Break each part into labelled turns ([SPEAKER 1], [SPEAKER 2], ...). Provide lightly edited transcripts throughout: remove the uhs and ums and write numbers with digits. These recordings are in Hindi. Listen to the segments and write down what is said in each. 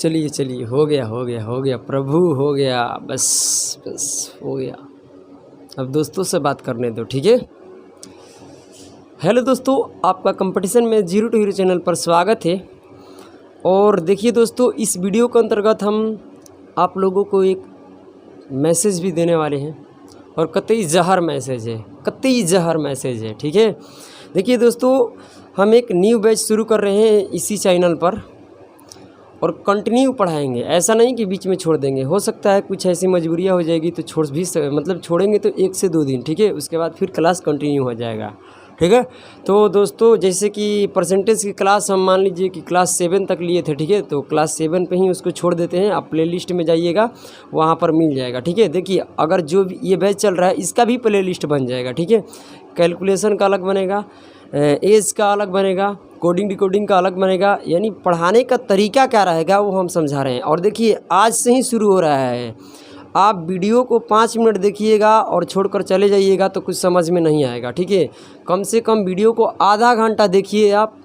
[SPEAKER 1] चलिए चलिए, हो गया हो गया हो गया प्रभु, हो गया, बस बस हो गया। अब दोस्तों से बात करने दो, ठीक है। हेलो दोस्तों, आपका कंपटीशन में जीरो टू हीरो चैनल पर स्वागत है। और देखिए दोस्तों, इस वीडियो के अंतर्गत हम आप लोगों को एक मैसेज भी देने वाले हैं, और कतई जहर मैसेज है, कतई जहर मैसेज है, ठीक है। देखिए दोस्तों, हम एक न्यू बैच शुरू कर रहे हैं इसी चैनल पर, और कंटिन्यू पढ़ाएंगे। ऐसा नहीं कि बीच में छोड़ देंगे, हो सकता है कुछ ऐसी मजबूरियाँ हो जाएगी तो छोड़ेंगे तो 1 से 2 दिन, ठीक है। उसके बाद फिर क्लास कंटिन्यू हो जाएगा, ठीक है। तो दोस्तों, जैसे कि परसेंटेज की क्लास हम मान लीजिए कि क्लास 7 तक लिए थे, ठीक है। तो क्लास 7 पे ही उसको छोड़ देते हैं। आप प्ले लिस्ट में जाइएगा, वहाँ पर मिल जाएगा, ठीक है। देखिए, अगर जो ये बैच चल रहा है इसका भी प्ले लिस्ट बन जाएगा, ठीक है। कैलकुलेशन का अलग बनेगा, एज का अलग बनेगा, कोडिंग डिकोडिंग का अलग बनेगा, यानी पढ़ाने का तरीका क्या रहेगा वो हम समझा रहे हैं। और देखिए, आज से ही शुरू हो रहा है। आप वीडियो को 5 मिनट देखिएगा और छोड़कर चले जाइएगा तो कुछ समझ में नहीं आएगा, ठीक है। कम से कम वीडियो को आधा घंटा देखिए आप,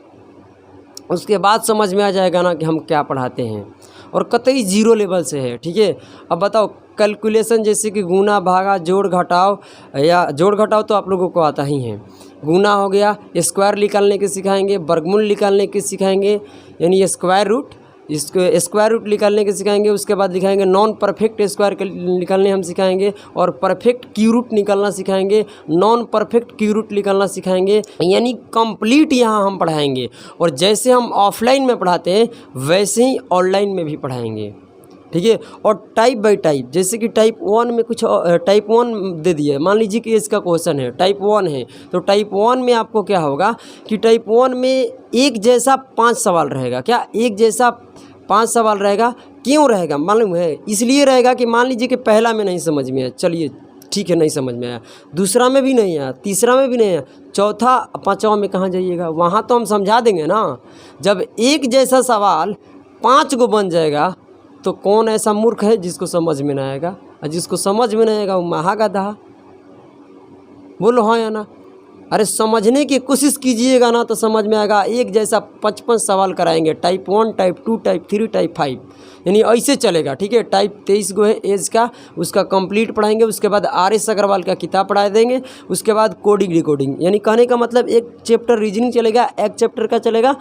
[SPEAKER 1] उसके बाद समझ में आ जाएगा ना कि हम क्या पढ़ाते हैं। और कतई जीरो लेवल से है, ठीक है। अब बताओ, कैलकुलेशन जैसे कि गुना भागा जोड़ घटाव, या जोड़ घटाव तो आप लोगों को आता ही है। गुना हो गया, स्क्वायर निकालने के सिखाएंगे, वर्गमूल निकालने के सिखाएंगे, यानी स्क्वायर रूट, इसको स्क्वायर रूट निकालने के सिखाएंगे। उसके बाद दिखाएंगे नॉन परफेक्ट स्क्वायर निकालने हम सिखाएंगे, और परफेक्ट क्यू रूट निकालना सिखाएंगे, नॉन परफेक्ट क्यू रूट निकालना सिखाएंगे, यानी कंप्लीट यहाँ हम पढ़ाएंगे। और जैसे हम ऑफलाइन में पढ़ाते हैं वैसे ही ऑनलाइन में भी पढ़ाएंगे, ठीक है। और टाइप बाय टाइप, जैसे कि टाइप 1 में कुछ टाइप 1 दे दिए, मान लीजिए कि इसका क्वेश्चन है टाइप 1 है, तो टाइप 1 में आपको क्या होगा कि टाइप 1 में एक जैसा 5 सवाल रहेगा। क्या एक जैसा 5 सवाल रहेगा? क्यों रहेगा मालूम है? इसलिए रहेगा कि मान लीजिए कि पहला में नहीं समझ में आया, चलिए ठीक है, नहीं समझ में आया, दूसरा में भी नहीं आया, तीसरा में भी नहीं आया, चौथा 5वां में कहाँ जाइएगा? वहाँ तो हम समझा देंगे ना। जब एक जैसा सवाल 5 को बन जाएगा तो कौन ऐसा मूर्ख है जिसको समझ में ना आएगा? और जिसको समझ में नहीं आएगा वो महागधा। बोलो हाँ या ना? अरे समझने की कोशिश कीजिएगा ना तो समझ में आएगा। एक जैसा 55 सवाल कराएंगे, टाइप 1, टाइप 2, टाइप 3, टाइप 5, यानी ऐसे चलेगा, ठीक है। टाइप 23 को है एज का, उसका कंप्लीट पढ़ाएंगे। उसके बाद RS अग्रवाल का किताब पढ़ा देंगे। उसके बाद कोडिंग डिकोडिंग, यानी कहने का मतलब एक चैप्टर रीजनिंग चलेगा, एक चैप्टर का चलेगा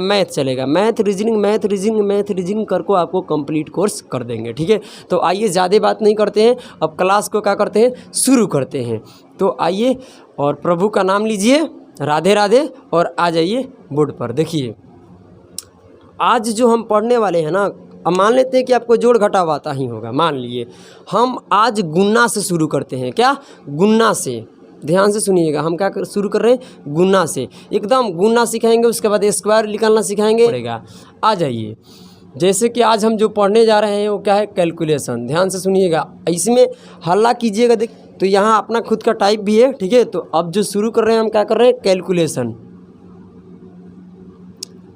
[SPEAKER 1] मैथ चलेगा, मैथ रीजनिंग करके आपको कंप्लीट कोर्स कर देंगे, ठीक है। तो आइए, ज़्यादा बात नहीं करते हैं, अब क्लास को क्या करते हैं, शुरू करते हैं। तो आइए और प्रभु का नाम लीजिए, राधे राधे, और आ जाइए बोर्ड पर। देखिए, आज जो हम पढ़ने वाले हैं ना, अब मान लेते हैं कि आपको जोड़ घटाव आता ही होगा, मान लिए हम आज गुन्ना से शुरू करते हैं। क्या? गुन्ना से। ध्यान से सुनिएगा, हम क्या शुरू कर रहे हैं? गुन्ना से। एकदम गुन्ना सिखाएंगे, उसके बाद स्क्वायर निकालना सिखाएंगे, पड़ेगा। आ जाइए, जैसे कि आज हम जो पढ़ने जा रहे हैं वो क्या है? कैलकुलेशन। ध्यान से सुनिएगा, इसमें हल्ला कीजिएगा। देख, तो यहाँ अपना खुद का टाइप भी है, ठीक है। तो अब जो शुरू कर रहे हैं, हम क्या कर रहे हैं? कैलकुलेशन।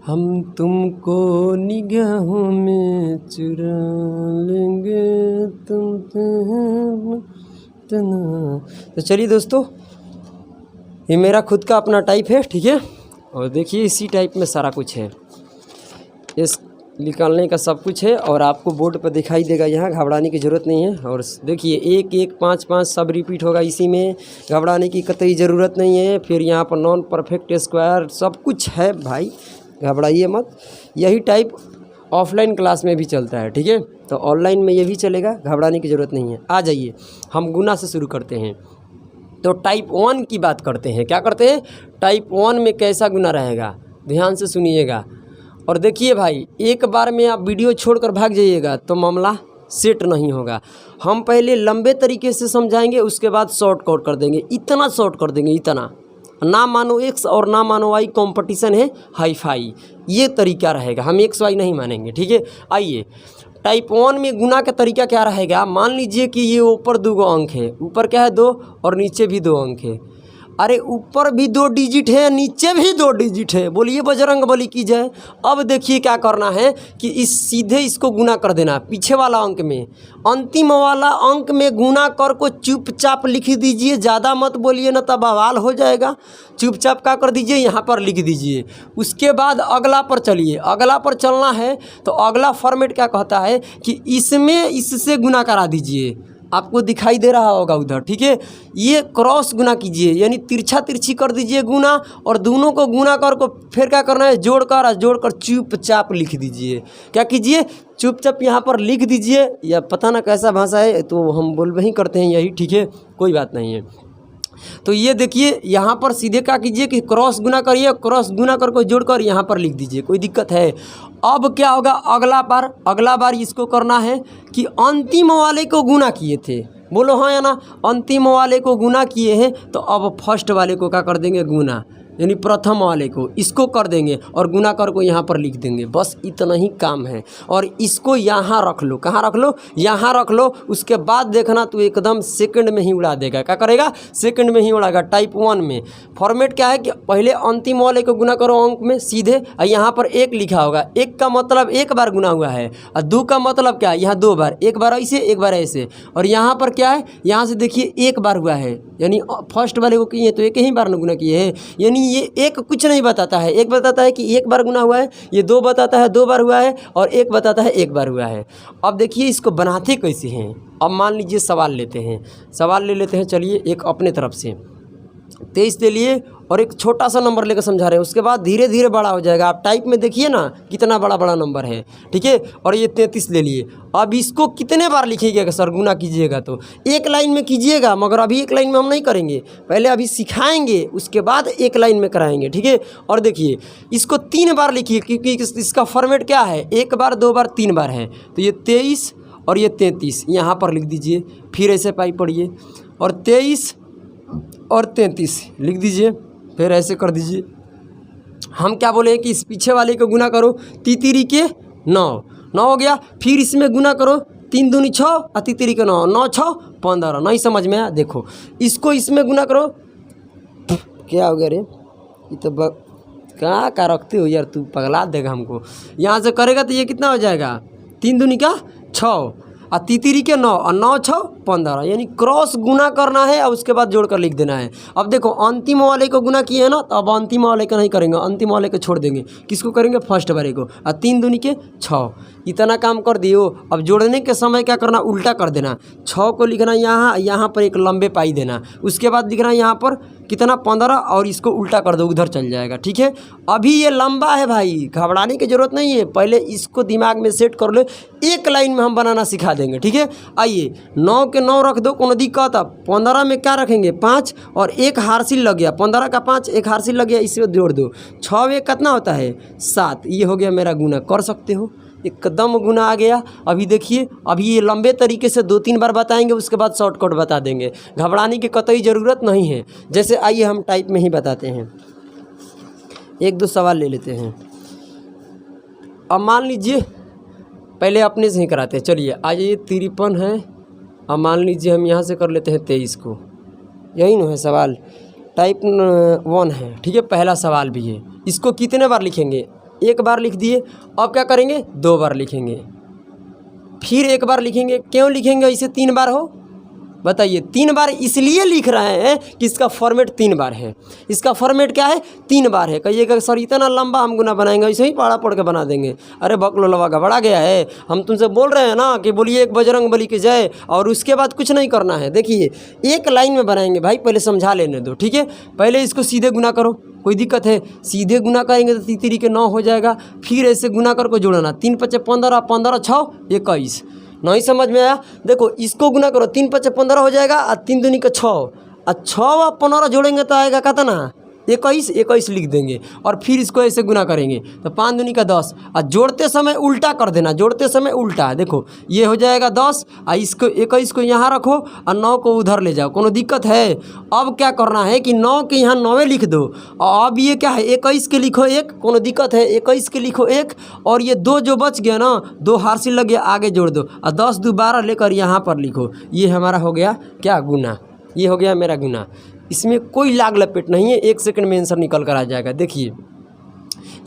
[SPEAKER 1] हम तुमको निगाहों में चुरा लेंगे, तो चलिए दोस्तों, ये मेरा खुद का अपना टाइप है, ठीक है। और देखिए, इसी टाइप में सारा कुछ है, इस निकालने का सब कुछ है, और आपको बोर्ड पर दिखाई देगा। यहाँ घबराने की ज़रूरत नहीं है। और देखिए, 1 1 5 5 सब रिपीट होगा, इसी में घबराने की कतई ज़रूरत नहीं है। फिर यहाँ पर नॉन परफेक्ट स्क्वायर सब कुछ है भाई, घबराइए मत। यही टाइप ऑफलाइन क्लास में भी चलता है, ठीक है। तो ऑनलाइन में ये भी चलेगा, घबराने की ज़रूरत नहीं है। आ जाइए, हम गुना से शुरू करते हैं। तो टाइप 1 की बात करते हैं। क्या करते हैं? टाइप 1 में कैसा गुना रहेगा, ध्यान से सुनिएगा। और देखिए भाई, एक बार में आप वीडियो छोड़कर भाग जाइएगा तो मामला सेट नहीं होगा। हम पहले लंबे तरीके से समझाएंगे, उसके बाद शॉर्ट कट कर देंगे। इतना शॉर्ट कर देंगे, इतना, ना मानो X और ना मानो Y, कंपटीशन है हाई फाई, ये तरीका रहेगा। हम XY नहीं मानेंगे, ठीक है। आइए, टाइप 1 में गुना का तरीका क्या रहेगा? मान लीजिए कि ये ऊपर 2 अंक है, ऊपर क्या है 2 और नीचे भी 2 अंक है। अरे ऊपर भी 2 डिजिट है, नीचे भी 2 डिजिट है। बोलिए बजरंगबली की जय। अब देखिए क्या करना है कि इस सीधे इसको गुना कर देना पीछे वाला अंक में, अंतिम वाला अंक में गुना कर को चुपचाप लिख दीजिए। ज़्यादा मत बोलिए ना तब बवाल हो जाएगा। चुपचाप क्या कर दीजिए, यहाँ पर लिख दीजिए। उसके बाद अगला पर चलिए। अगला पर चलना है तो अगला फॉर्मेट क्या कहता है कि इसमें इससे गुना करा दीजिए। आपको दिखाई दे रहा होगा उधर, ठीक है। ये क्रॉस गुना कीजिए, यानी तिरछा तिरछी कर दीजिए गुना, और दोनों को गुना कर को फिर क्या करना है, जोड़कर चुपचाप लिख दीजिए। क्या कीजिए, चुपचाप यहाँ पर लिख दीजिए। या पता ना कैसा भाषा है, तो हम बोल वही करते हैं यही, ठीक है, कोई बात नहीं है। तो ये देखिए यहाँ पर सीधे क्या कीजिए कि क्रॉस गुना करिए, क्रॉस गुना करके जोड़कर यहाँ पर लिख दीजिए। कोई दिक्कत है? अब क्या होगा, अगला बार इसको करना है कि अंतिम वाले को गुना किए थे। बोलो हाँ या ना? अंतिम वाले को गुना किए हैं तो अब फर्स्ट वाले को क्या कर देंगे, गुना, यानी प्रथम वाले को इसको कर देंगे और गुना कर को यहाँ पर लिख देंगे। बस इतना ही काम है। और इसको यहाँ रख लो। कहाँ रख लो? यहाँ रख लो। उसके बाद देखना तो एकदम सेकंड में ही उड़ा देगा। क्या करेगा? सेकंड में ही उड़ाएगा। टाइप 1 में फॉर्मेट क्या है कि पहले अंतिम वाले को गुना करो अंक में सीधे, और यहाँ पर 1 लिखा होगा। 1 का मतलब 1 बार गुना हुआ है, और 2 का मतलब क्या है, यहाँ 2 बार, 1 बार ऐसे 1 बार ऐसे। और यहाँ पर क्या है, यहाँ से देखिए 1 बार हुआ है, यानी फर्स्ट वाले को किए तो 1 ही बार गुना किए हैं। यानी ये 1 कुछ नहीं बताता है। 1 बताता है कि 1 बार गुना हुआ है, ये 2 बताता है 2 बार हुआ है, और 1 बताता है 1 बार हुआ है। अब देखिए इसको बनाते कैसे हैं। अब मान लीजिए सवाल लेते हैं, सवाल ले लेते हैं। चलिए एक अपने तरफ से 23 ले लिए और एक छोटा सा नंबर लेकर समझा रहे हैं। उसके बाद धीरे धीरे बड़ा हो जाएगा। आप टाइप में देखिए ना कितना बड़ा बड़ा नंबर है, ठीक है। और ये 33 ले लिए। अब इसको कितने बार लिखिएगा सर गुना कीजिएगा? तो 1 लाइन में कीजिएगा, मगर अभी 1 लाइन में हम नहीं करेंगे, पहले अभी सिखाएंगे, उसके बाद 1 लाइन में कराएंगे, ठीक है। और देखिए इसको 3 बार लिखिए, क्योंकि इसका फॉर्मेट क्या है, 1 बार 2 बार 3 बार है। तो ये 23 और ये 33 यहाँ पर लिख दीजिए। फिर ऐसे पाई पढ़िए, और 23 और 33 लिख दीजिए, फिर ऐसे कर दीजिए। हम क्या बोले कि इस पीछे वाले को गुना करो, तीतीरी के 9 हो गया। फिर इसमें गुना करो, 3 दूनी 6 और तीतीरी के 9, 9 6 15। नहीं समझ में आया? देखो इसको इसमें गुना करो। क्या हो गया रे, ये तो कहाँ रखते हो यार, तू पगला देगा हमको। यहाँ से करेगा तो ये कितना हो जाएगा, 3 दूनी का 6 और तीतीरी के 9 और 9 6 15, यानी क्रॉस गुना करना है और उसके बाद जोड़कर लिख देना है। अब देखो अंतिम वाले को गुना किए है ना, तो अब अंतिम वाले को नहीं करेंगे, अंतिम वाले को छोड़ देंगे। किसको करेंगे? फर्स्ट वाले को। और 3 दूनी के 6, इतना काम कर दियो। अब जोड़ने के समय क्या करना, उल्टा कर देना। 6 को लिखना यहाँ पर एक लंबे पाई देना, उसके बाद लिखना यहाँ पर कितना 15, और इसको उल्टा कर दो, उधर चल जाएगा, ठीक है। अभी ये लंबा है भाई, घबराने की ज़रूरत नहीं है। पहले इसको दिमाग में सेट कर लो, 1 लाइन में हम बनाना सिखा देंगे, ठीक है। आइए 9 के 9 रख दो, कोनो दिक्कत। अब 15 में क्या रखेंगे, 5 और 1 हारसिल लग गया, 15 का 5 1 हारसिल लग गया, इसे जोड़ दो। 6 में कितना होता है, 7। ये हो गया मेरा गुना। कर सकते हो, एकदम गुना आ गया। अभी देखिए, अभी ये लंबे तरीके से 2-3 बार बताएंगे, उसके बाद शॉर्टकट बता देंगे। घबराने की कतई ज़रूरत नहीं है। जैसे आइए हम टाइप में ही बताते हैं, 1-2 सवाल ले लेते हैं। अब मान लीजिए पहले अपने से ही कराते हैं। चलिए आज ये 53 है। अब मान लीजिए हम यहाँ से कर लेते हैं 23 को, यही ना है सवाल। टाइप 1 है, ठीक है। पहला सवाल भी है। इसको कितने बार लिखेंगे, 1 बार लिख दिए। अब क्या करेंगे, 2 बार लिखेंगे, फिर 1 बार लिखेंगे। क्यों लिखेंगे ऐसे 3 बार हो, बताइए? 3 बार इसलिए लिख रहे हैं कि इसका फॉर्मेट 3 बार है। इसका फॉर्मेट क्या है, 3 बार है। कहिएगा सर इतना लंबा हम गुना बनाएंगे, ऐसे ही पढ़ा पढ़ के बना देंगे। अरे बकलो लवा घबरा गया है। हम तुमसे बोल रहे हैं ना कि बोलिए एक बजरंगबली की जय, और उसके बाद कुछ नहीं करना है। देखिए 1 लाइन में बनाएंगे भाई, पहले समझा लेने दो, ठीक है। पहले इसको सीधे गुना करो, कोई दिक्कत है? सीधे गुना करेंगे तो तीतीरी के 9 हो जाएगा। फिर ऐसे गुना कर को जोड़ना, 3 5 15, 15 6 21। नहीं समझ में आया? देखो इसको गुना करो, 3 5 15 हो जाएगा, और 3 दूनी का 6, और 6 और 15 जोड़ेंगे तो आएगा कितना, 21 लिख देंगे। और फिर इसको ऐसे गुना करेंगे तो 5 दूनी का 10, और जोड़ते समय उल्टा कर देना, जोड़ते समय उल्टा। देखो ये हो जाएगा 10, और इसको 21 को यहाँ रखो और 9 को उधर ले जाओ, कोनो दिक्कत है? अब क्या करना है कि 9 के यहाँ 9 लिख दो, और अब ये क्या है, 21 के लिखो 1, कोनो दिक्कत है? 21 के लिखो 1, और ये 2 जो बच गया ना, 2 हारसिल लग गया, आगे जोड़ दो, और 10 2 12 लेकर यहाँ पर लिखो। ये हमारा हो गया क्या, गुना। ये हो गया मेरा गुना। इसमें कोई लाग लपेट नहीं है, 1 सेकंड में आंसर निकल कर आ जाएगा। देखिए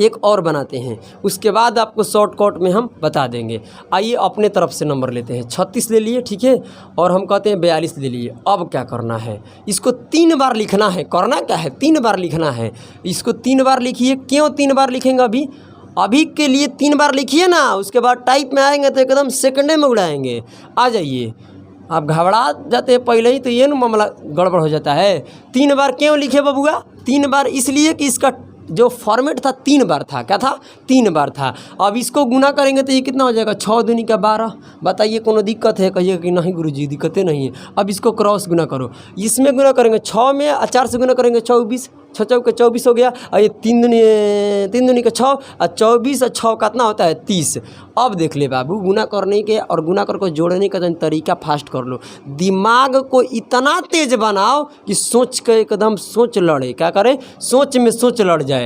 [SPEAKER 1] एक और बनाते हैं, उसके बाद आपको शॉर्टकट में हम बता देंगे। आइए अपने तरफ से नंबर लेते हैं। 36 ले लिए, ठीक है, और हम कहते हैं 42 ले लिए। अब क्या करना है, इसको 3 बार लिखना है। करना क्या है, 3 बार लिखना है। इसको 3 बार लिखिए। क्यों 3 बार लिखेंगे, अभी के लिए 3 बार लिखिए ना, उसके बाद टाइप में आएंगे तो एकदम सेकंडे में उड़ाएंगे। आ जाइए, आप घबरा जाते हैं पहले ही तो ये ना मामला गड़बड़ हो जाता है। 3 बार क्यों लिखे बबुआ, 3 बार इसलिए कि इसका जो फॉर्मेट था 3 बार था। क्या था, 3 बार था। अब इसको गुना करेंगे तो ये कितना हो जाएगा, 6 दूनी का 12। बताइए कोनो दिक्कत है, कहिए कि नहीं गुरुजी दिक्कतें नहीं है। अब इसको क्रॉस गुना करो, इसमें गुना करेंगे 6 में, 4 से गुना करेंगे 24, 6 चौके 24 हो गया। और ये 3 दूनी का 6 और 24 और 6 कितना होता है 30। अब देख ले बाबू, गुना करने के और गुना कर को जोड़ने का तरीका फास्ट कर लो। दिमाग को इतना तेज बनाओ कि सोच के एकदम सोच लड़े, क्या करें, सोच में सोच लड़ जाए।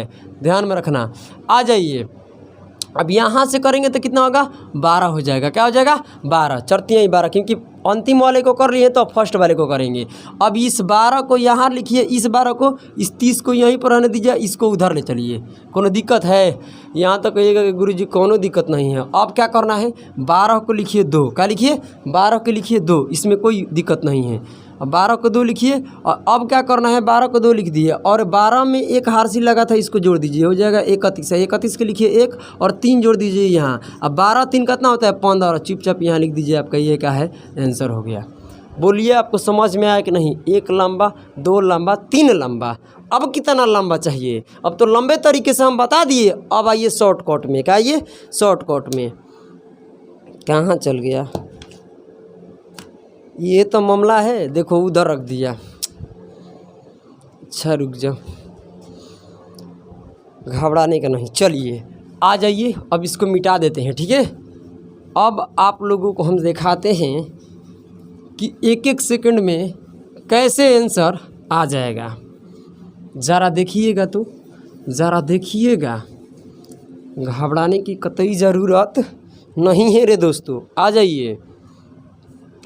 [SPEAKER 1] ध्यान में रखना। आ जाइए, अब यहाँ से करेंगे तो कितना होगा, 12 हो जाएगा। क्या हो जाएगा, 12। चरतियाँ ही 12, क्योंकि अंतिम वाले को कर लिए तो अब फर्स्ट वाले को करेंगे। अब इस 12 को यहाँ लिखिए, इस 12 को, इस 30 को यहीं पर रहने दीजिए, इसको उधर ले चलिए। कोनो दिक्कत है, यहाँ तक कहिएगा कि गुरुजी कोनो दिक्कत नहीं है। अब क्या करना है, 12 को लिखिए 2, क्या लिखिए, 12 को लिखिए 2, इसमें कोई दिक्कत नहीं है। अब 12 को 2 लिखिए। और अब क्या करना है, 12 को 2 लिख दिए और 12 में एक हार्सी लगा था, इसको जोड़ दीजिए, हो जाएगा 31। 31 के लिखिए 1 और 3 जोड़ दीजिए यहाँ। अब 12 3 कितना होता है 15, चुपचाप यहाँ लिख दीजिए। आपका ये क्या है, आंसर हो गया। बोलिए आपको समझ में आया कि नहीं। 1 लंबा, 2 लंबा, 3 लंबा। अब कितना लंबा चाहिए, अब तो लंबे तरीके से हम बता दिए। अब आइए शॉर्टकट में, क्या आइए शॉर्टकट में, कहाँ चल गया, ये तो मामला है, देखो उधर रख दिया। अच्छा रुक जाओ, घबराने का नहीं। चलिए आ जाइए, अब इसको मिटा देते हैं, ठीक है। अब आप लोगों को हम दिखाते हैं कि 1-1 सेकंड में कैसे आंसर आ जाएगा। ज़रा देखिएगा, तो ज़रा देखिएगा, घबराने की कतई ज़रूरत नहीं है रे दोस्तों। आ जाइए,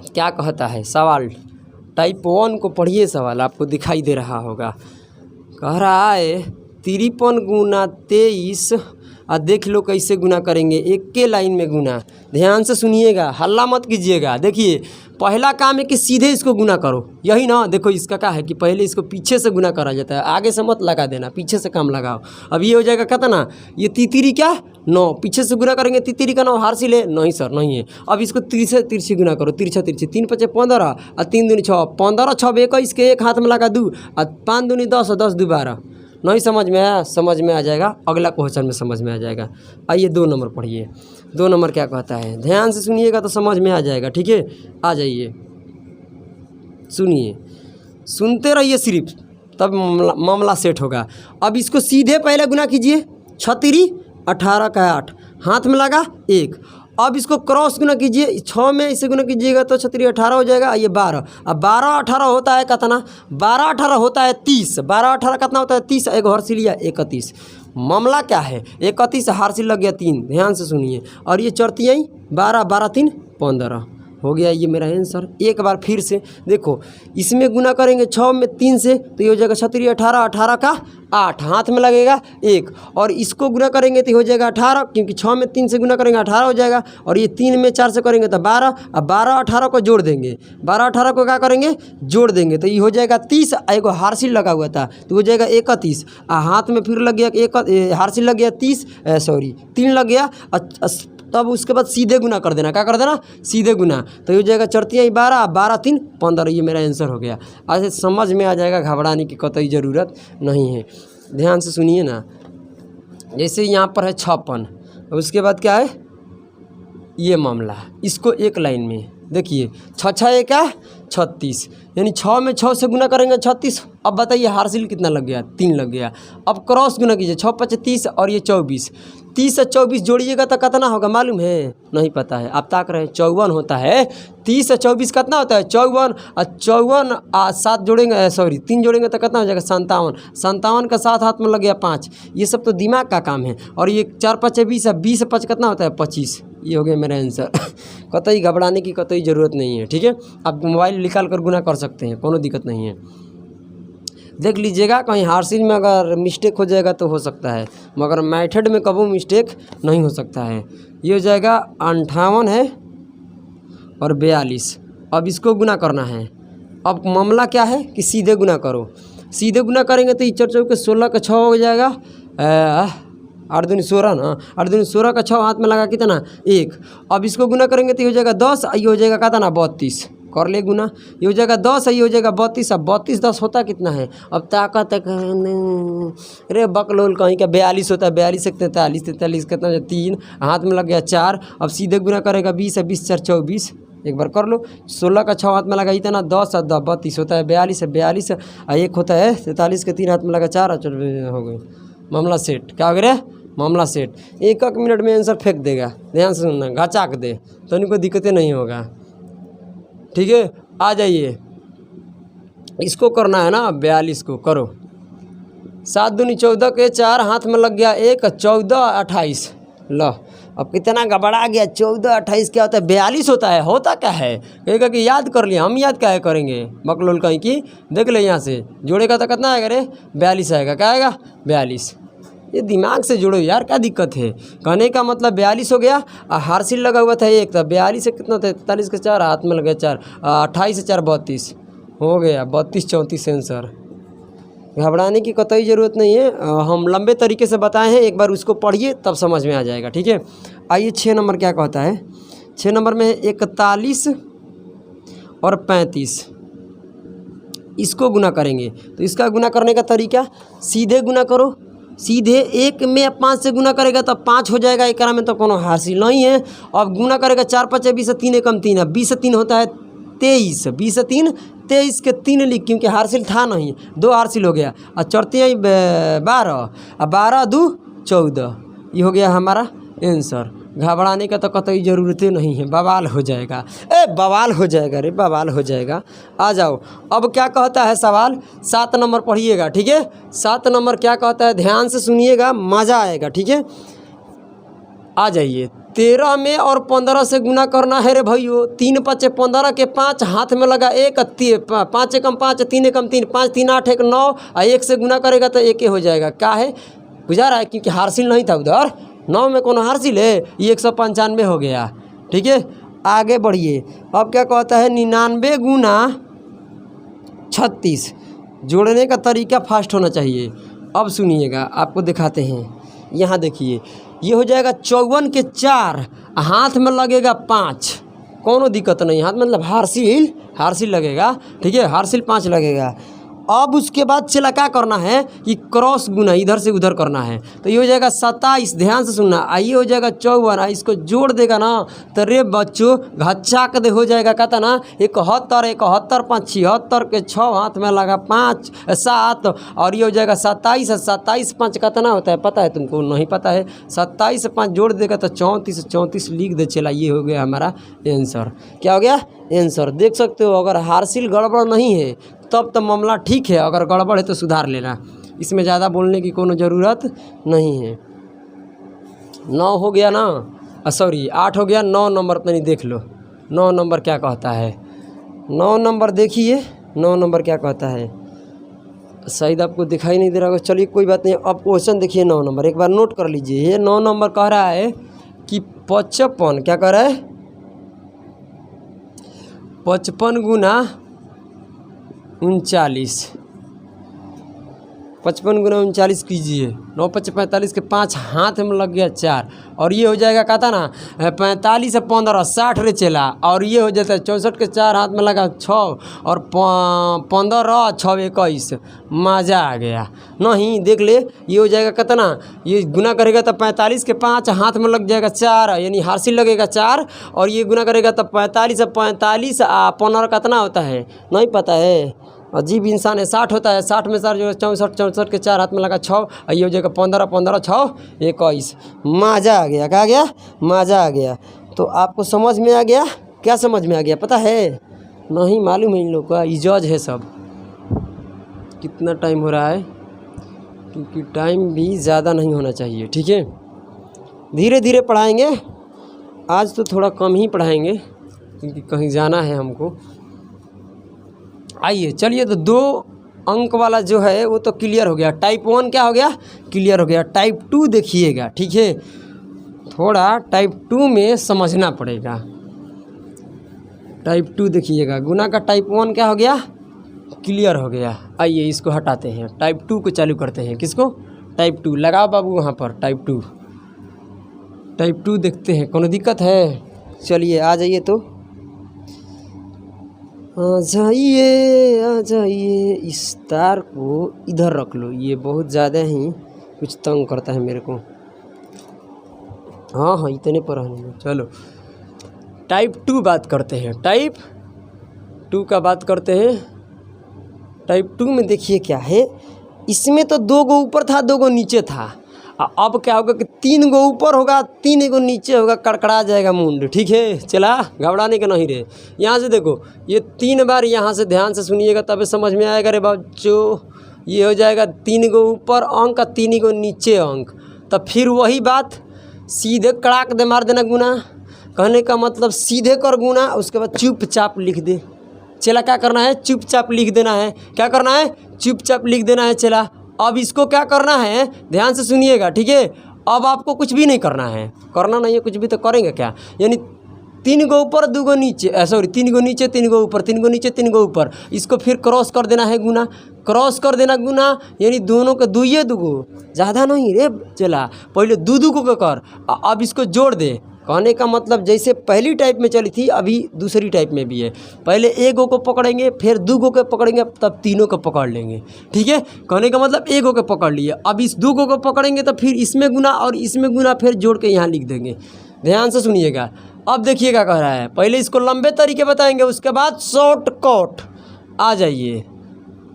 [SPEAKER 1] क्या कहता है सवाल, टाइप 1 को पढ़िए। सवाल आपको दिखाई दे रहा होगा, कह रहा है 53 गुना 23। और देख लो कैसे गुना करेंगे, एक के लाइन में गुना। ध्यान से सुनिएगा, हल्ला मत कीजिएगा। देखिए पहला काम है कि सीधे इसको गुना करो, यही ना। देखो इसका क्या है कि पहले इसको पीछे से गुना करा जाता है, आगे से मत लगा देना, पीछे से काम लगाओ। अब ये हो जाएगा कितना, ये तितरी क्या 9, पीछे से गुना करेंगे तितरी का 9 हार्सी ले, नहीं सर नहीं है। अब इसको तिरछी गुना करो, तिरछा 3 5 15 और 3 दूनी 6, 15 6 21 के एक हाथ में लगा 2 और 5 दूनी 10 और 10 2 12। नहीं समझ में आया, समझ में आ जाएगा, अगला क्वेश्चन में समझ में आ जाएगा। आइए 2 नंबर पढ़िए। 2 नंबर क्या कहता है, ध्यान से सुनिएगा तो समझ में आ जाएगा, ठीक है। आ जाइए, सुनिए, सुनते रहिए सिर्फ, तब मामला सेट होगा। अब इसको सीधे पहले गुना कीजिए, 6 18 का 8, हाथ में लगा 1। अब इसको क्रॉस गुना कीजिए, 6 में इसे गुना कीजिएगा तो 6 18 हो जाएगा। ये 12, अब 12 18 होता है कितना, 12 18 होता है 30। 12 18 कितना होता है 30, एक हर्षी लिया 31। मामला क्या है, 31 हार्सी लग गया 3। ध्यान से सुनिए, और ये चढ़ती आई 12 12 3 15 हो गया। ये मेरा आंसर। एक बार फिर से देखो, इसमें गुना करेंगे 6 में 3 से तो ये हो जाएगा 6 18, 18 का 8, हाथ में लगेगा 1। और इसको गुना करेंगे तो हो जाएगा 18, क्योंकि 6 में 3 से गुना करेंगे 18 हो जाएगा। और ये 3 में 4 से करेंगे तो 12। अब 12 18 को जोड़ देंगे, 12 18 को क्या करेंगे, जोड़ देंगे तो ये हो जाएगा 30। एक हार्सी लगा हुआ था तो हो जाएगा 31। हाथ में फिर लग गया एक हार्सी लग गया 30, सॉरी 3 लग गया। तब उसके बाद सीधे गुना कर देना, क्या कर देना, सीधे गुना, तो ये हो जाएगा चढ़ती है 12 12 3 15। ये मेरा आंसर हो गया। ऐसे समझ में आ जाएगा, घबराने की कतई ज़रूरत नहीं है। ध्यान से सुनिए ना, जैसे यहाँ पर है 56, उसके बाद क्या है ये मामला, इसको एक लाइन में देखिए 6 6 1 36, यानी 6 में 6 से गुना करेंगे 36। अब बताइए हार्सिल कितना लग गया, 3 लग गया। अब क्रॉस गुना कीजिए, 6 5 30 और ये 24, 30 और 24 जोड़िएगा तो कितना होगा मालूम है, नहीं पता है, आप ताक रहे हैं 54 होता है। 30 और 24 कितना होता है 54, और 54 7 जोड़ेंगे, सॉरी 3 जोड़ेंगे तो कितना हो जाएगा 57। 57 का 7 हाथ में लग गया 5। ये सब तो दिमाग का काम है। और ये 4 5 20 और 20 5 कितना होता है 25। ये हो गया मेरा आंसर। कतई घबराने की कतई ज़रूरत नहीं है, ठीक है। आप मोबाइल निकाल कर गुना कर सकते हैं, कोनो दिक्कत नहीं है। देख लीजिएगा, कहीं हार्सिल में अगर मिस्टेक हो जाएगा तो हो सकता है, मगर मेथड में कभी मिस्टेक नहीं हो सकता है। ये हो जाएगा 58 है और 42। अब इसको गुना करना है। अब मामला क्या है कि सीधे गुना करो, सीधे गुना करेंगे तो 4 के 16 का 6 हो जाएगा, 8 दूनी 16 ना, 8 दूनी 16 का 6 हाथ में लगा कितना 1। अब इसको गुना करेंगे तो ये हो जाएगा 10, ये हो जाएगा कितना 32। कर ले गुना, ये हो जाएगा 10, ये हो जाएगा 32। अब 32 10 होता कितना है, अब ताकत अरे बकलोल कहीं का 42 होता है, 42 से 43, 43 कितना 3 हाथ में लग गया 4। अब सीधे गुना करेगा 20 है, 20 4 24, एक बार कर लो। 16 का 6 हाथ में लगा इतना 10 और 10 32 होता है, 42 है, 42 एक होता है 43 के 3 हाथ में लगा 4 हो गए। मामला सेट। क्या हो गया, मामला सेट। 1 मिनट में आंसर फेंक देगा, ध्यान से सुनना, घचाक दे तो इनको दिक्कतें नहीं होगा। ठीक है, आ जाइए, इसको करना है ना 42 को करो। 7 दूनी 14 के 4 हाथ में लग गया 1, 14 28। लो अब कितना गबड़ा गया, 14 28 क्या होता है 42 होता है, होता क्या है कहेगा कि याद कर लिया, हम याद क्या है करेंगे बकलोल कहीं की। देख ले यहाँ से जोड़ेगा तो कितना आएगा रे 42 आएगा, क्या आएगा 42। ये दिमाग से जोड़ो यार, क्या दिक्कत है। कहने का मतलब 42 हो गया, हार्सिल लगा हुआ था 1, तो 42 से कितना था 43 के 4 हाथ में लग गया 4, 28 से 4 32 हो गया, 32 34 आंसर। घबराने की कतई ज़रूरत नहीं है, हम लंबे तरीके से बताए हैं, एक बार उसको पढ़िए तब समझ में आ जाएगा। ठीक है, आइए 6 नंबर क्या कहता है। 6 नंबर में 41 और 35, इसको गुना करेंगे तो इसका गुना करने का तरीका सीधे गुना करो, सीधे 1 में 5 से गुना करेगा तो 5 हो जाएगा, एक में तो कोनो हासिल नहीं है। अब गुना करेगा 4 5 20 3 एकम 3 है, 20 से 3 होता है 23, 20 से 3 23 के 3 लिख, क्योंकि हार्सिल था नहीं, 2 हार्सिल हो गया और चौथी 12 और 12 2 14, ये हो गया हमारा आंसर। घबराने का तो कतई ज़रूरत नहीं है, बवाल हो जाएगा, बवाल हो जाएगा रे, बवाल हो जाएगा। आ जाओ, अब क्या कहता है सवाल 7 नंबर पढ़िएगा। ठीक है, 7 नंबर क्या कहता है, ध्यान से सुनिएगा, मज़ा आएगा। ठीक है, आ जाइए। 13 में और 15 से गुना करना है रे भाइयों। 3 5 15 के 5 हाथ में लगा 1, 5 एकम 5 3 एकम 3, 5 3 8 1 9 और 1 से गुना करेगा तो 1 हो जाएगा। क्या है बुझा रहा है, क्योंकि हार्सिल नहीं था उधर, 9 में कौन हार्सिल है, ये 195 हो गया। ठीक है, आगे बढ़िए। अब क्या कहता है 99 गुना 36, जोड़ने का तरीका फास्ट होना चाहिए। अब सुनिएगा, आपको दिखाते हैं, यहाँ देखिए, ये हो जाएगा 54 के 4 हाथ में लगेगा 5, कोनो दिक्कत नहीं, हाथ मतलब हार्सिल लगेगा। ठीक है, हार्सिल 5 लगेगा। अब उसके बाद चला क्या करना है कि क्रॉस गुना इधर से उधर करना है, तो ये हो जाएगा 27, ध्यान से सुनना, आइए हो जाएगा 54, इसको जोड़ देगा ना तो रे बच्चों घच्चाक दे हो जाएगा, कहता ना 71 71 5 76 के 6 हाथ में लगा 5 7 और ये हो जाएगा 27, 27 5 कितना होता है पता है तुमको, नहीं पता है, 27 से 5 जोड़ देगा तो 34 34 लिख दे, चला ये हो गया हमारा आंसर। क्या हो गया आंसर, देख सकते हो। अगर हार्सिल गड़बड़ नहीं है तब तो मामला ठीक है, अगर गड़बड़ है तो सुधार लेना, इसमें ज़्यादा बोलने की कोनो ज़रूरत नहीं है। 9 हो गया ना, सॉरी 8 हो गया। 9 नंबर नहीं देख लो, 9 नंबर क्या कहता है। 9 नंबर देखिए, 9 नंबर क्या कहता है, शायद आपको दिखाई नहीं दे रहा होगा, चलिए कोई बात नहीं। अब क्वेश्चन देखिए 9 नंबर, एक बार नोट कर लीजिए। ये 9 नंबर कह रहा है कि 55, क्या कह रहा है 55 गुना 39, 55 गुना 39 कीजिए, 9 5 45 के 5 हाथ में लग गया 4 और ये हो जाएगा कहता ना 45 से 15 60 रे चला, और ये हो जाता है 64 के 4 हाथ में लगा 6 और 15 6 21, मज़ा आ गया। नहीं देख ले, ये हो जाएगा कितना, ये गुना करेगा तो 45 के 5 हाथ में लग जाएगा 4, यानी हार्सिल लगेगा 4, और ये गुना करेगा तो 45 से 45 15 कितना होता है नहीं पता है, अजीब इंसान है। 60 होता है, 60 में 4 जो 64 64 के 4 हाथ में लगा 6, ये हो जाएगा 15 15 6 21, मज़ा आ गया। क्या आ गया, मज़ा आ गया। तो आपको समझ में आ गया, क्या समझ में आ गया पता है, नहीं मालूम है इन लोग का, इजाज़ है सब। कितना टाइम हो रहा है, क्योंकि टाइम भी ज़्यादा नहीं होना चाहिए। ठीक है, धीरे धीरे पढ़ाएंगे, आज तो थोड़ा कम ही पढ़ाएंगे क्योंकि कहीं जाना है हमको। आइए चलिए, तो 2 अंक वाला जो है वो तो क्लियर हो गया। टाइप 1 क्या हो गया, क्लियर हो गया। टाइप 2 देखिएगा, ठीक है, थोड़ा टाइप 2 में समझना पड़ेगा। टाइप 2 देखिएगा, गुना का टाइप 1 क्या हो गया, क्लियर हो गया। आइए इसको हटाते हैं, टाइप 2 को चालू करते हैं। किसको, टाइप 2 लगाओ बाबू वहाँ पर, टाइप 2, टाइप 2 देखते हैं। कोनो दिक्कत है, चलिए आ जाइए, तो आ जाइए। इस तार को इधर रख लो, ये बहुत ज़्यादा ही कुछ तंग करता है मेरे को। हाँ इतने पर रहने। चलो टाइप 2 बात करते हैं, टाइप 2 का बात करते हैं। टाइप 2 में देखिए क्या है, इसमें तो 2 गो ऊपर था, 2 गो नीचे था। अब क्या होगा कि 3 गो ऊपर होगा, 3 गो नीचे होगा, कड़कड़ा जाएगा मुंड, ठीक है। चला, घबराने का नहीं रे। यहाँ से देखो, ये 3 बार, यहाँ से ध्यान से सुनिएगा तब समझ में आएगा रे बच्चों। ये हो जाएगा 3 गो ऊपर अंक, 3 गो नीचे अंक। तब फिर वही बात, सीधे कड़ाक दे मार देना गुना। कहने का मतलब सीधे कर गुना, उसके बाद चुपचाप लिख दे। चला क्या करना है, चुपचाप लिख देना है। क्या करना है, चुपचाप लिख देना है। चला, अब इसको क्या करना है, ध्यान से सुनिएगा, ठीक है। अब आपको कुछ भी नहीं करना है, करना नहीं है कुछ भी, तो करेंगे क्या, यानी 3 गो ऊपर 2 गो नीचे, सॉरी 3 गो नीचे 3 गो ऊपर, 3 गो नीचे 3 गो ऊपर। इसको फिर क्रॉस कर देना है गुना, क्रॉस कर देना गुना, यानी दोनों के 2 गो, ज़्यादा नहीं रे। चला, पहले 2 को कर, अब इसको जोड़ दे। कहने का मतलब जैसे पहली टाइप में चली थी, अभी दूसरी टाइप में भी है। पहले 1 गो को पकड़ेंगे, फिर 2 गो को पकड़ेंगे, तब 3 को पकड़ लेंगे, ठीक है। कहने का मतलब 1 गो को पकड़ लिए, अब इस 2 गो को पकड़ेंगे तो फिर इसमें गुना और इसमें गुना, फिर जोड़ के यहाँ लिख देंगे। ध्यान से सुनिएगा। अब देखिएगा कह रहा है, पहले इसको लंबे तरीके बताएंगे, उसके बाद शॉर्टकट। आ जाइए,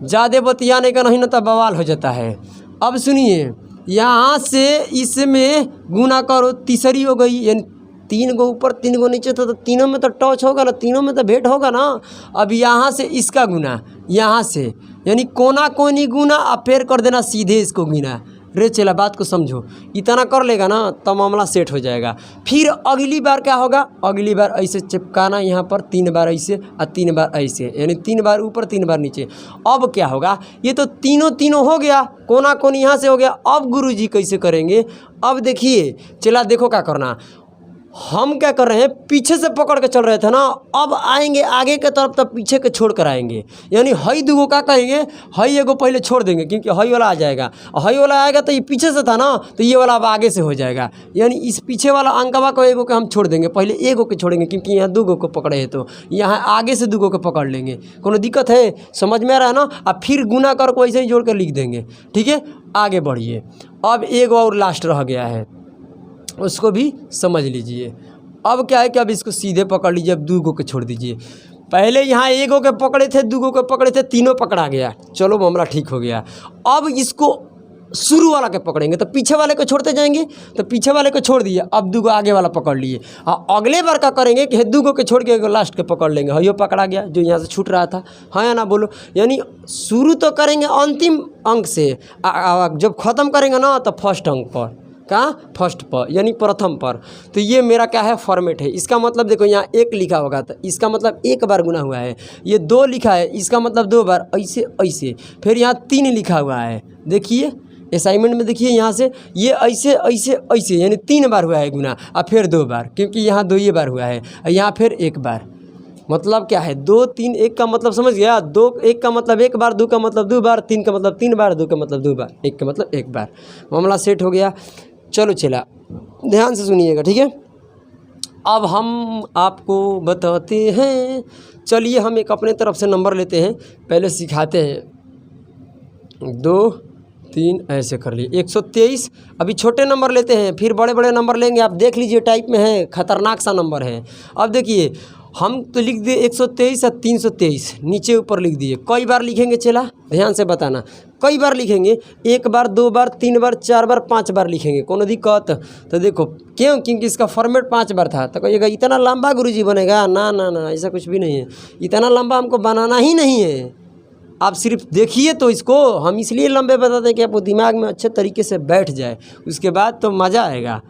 [SPEAKER 1] ज़्यादा बतियाने का नहीं ना, तब बवाल हो जाता है। अब सुनिए, यहाँ से इसमें गुना करो, तीसरी हो गई, यानी 3 गो ऊपर 3 गो नीचे तो तीनों में तो टच होगा ना, तीनों में तो भेंट होगा ना। अब यहाँ से इसका गुना, यहाँ से यानी कोना कोनी गुना, अब फिर कर देना सीधे इसको गुना। रे चला, बात को समझो, इतना कर लेगा ना तो मामला सेट हो जाएगा। फिर अगली बार क्या होगा, अगली बार ऐसे चिपकाना, यहाँ पर 3 बार ऐसे और 3 बार ऐसे, यानी 3 बार ऊपर 3 बार नीचे। अब क्या होगा, ये तो तीनों हो गया, कोना कोनी यहाँ से हो गया। अब गुरुजी कैसे करेंगे, अब देखिए, चला देखो क्या करना। हम क्या कर रहे हैं, पीछे से पकड़ के चल रहे थे ना, अब आएंगे आगे के तरफ, तब पीछे के छोड़ कर आएंगे। यानी हई 2 गो क्या कहेंगे, हई 1 गो पहले छोड़ देंगे, क्योंकि हई वाला आ जाएगा। हई वाला आएगा तो ये पीछे से था ना, तो ये वाला अब आगे से हो जाएगा। यानी इस पीछे वाला अंकवा को 1 गो के हम छोड़ देंगे, पहले 1 गो के छोड़ेंगे, क्योंकि यहाँ 2 गो को पकड़े हैं, तो यहाँ आगे से 2 गो को पकड़ लेंगे। कोनो दिक्कत है, समझ में आ रहा है ना। अब फिर गुना कर को ऐसे ही जोड़ कर लिख देंगे, ठीक है। आगे बढ़िए, अब 1 और लास्ट रह गया है, उसको भी समझ लीजिए। अब क्या है कि अब इसको सीधे पकड़ लीजिए, अब 2 गो के छोड़ दीजिए। पहले यहाँ 1 गो के पकड़े थे, 2 गो के पकड़े थे, तीनों पकड़ा गया, चलो मामला ठीक हो गया। अब इसको शुरू वाला के पकड़ेंगे, तो पीछे वाले को छोड़ते जाएंगे, तो पीछे वाले को छोड़ दिए, अब 2 गो आगे वाला पकड़ लिए। और अगले बार क्या करेंगे कि 2 गो के छोड़ के 1 गो लास्ट के पकड़ लेंगे। हयो पकड़ा गया जो यहाँ से छूट रहा था, हाँ या ना बोलो। यानी शुरू तो करेंगे अंतिम अंक से, जब ख़त्म करेंगे ना तो फर्स्ट अंक पर, कहाँ, फर्स्ट पर, यानी प्रथम पर। तो ये मेरा क्या है, फॉर्मेट है। इसका मतलब देखो, यहाँ 1 लिखा होगा तो इसका मतलब 1 बार गुना हुआ है। ये 2 लिखा है, इसका मतलब 2 बार, ऐसे ऐसे। फिर यहाँ 3 लिखा हुआ है, देखिए असाइनमेंट में, देखिए यहाँ से ये ऐसे ऐसे ऐसे, यानी 3 बार हुआ है गुना, और फिर 2 बार, क्योंकि यहाँ 2 बार हुआ है, और यहाँ फिर 1 बार। मतलब क्या है, 2 3 1 का मतलब समझ गया। 2 1 का मतलब 1 बार, 2 का मतलब 2 बार, 3 का मतलब 3 बार, 2 का मतलब 2 बार, 1 का मतलब 1 बार। मामला सेट हो गया। चलो चला, ध्यान से सुनिएगा, ठीक है। अब हम आपको बताते हैं, चलिए हम एक अपने तरफ से नंबर लेते हैं, पहले सिखाते हैं। 2 3 ऐसे कर लिए, 123। अभी छोटे नंबर लेते हैं, फिर बड़े बड़े नंबर लेंगे। आप देख लीजिए, टाइप में है, खतरनाक सा नंबर है। अब देखिए, हम तो लिख दिए 123 और 323, नीचे ऊपर लिख दिए। कई बार लिखेंगे चला, ध्यान से बताना, कई बार लिखेंगे, 1 बार 2 बार 3 बार 4 बार 5 बार लिखेंगे, कोनो दिक्कत। तो देखो क्यों, क्योंकि इसका फॉर्मेट 5 बार था। तो कहिएगा इतना लंबा गुरुजी बनेगा, ना ना ना, ऐसा कुछ भी नहीं है, इतना लंबा हमको बनाना ही नहीं है। आप सिर्फ देखिए तो इसको, हम इसलिए लंबे बताते हैं कि आपको दिमाग में अच्छे तरीके से बैठ जाए, उसके बाद तो मज़ा आएगा।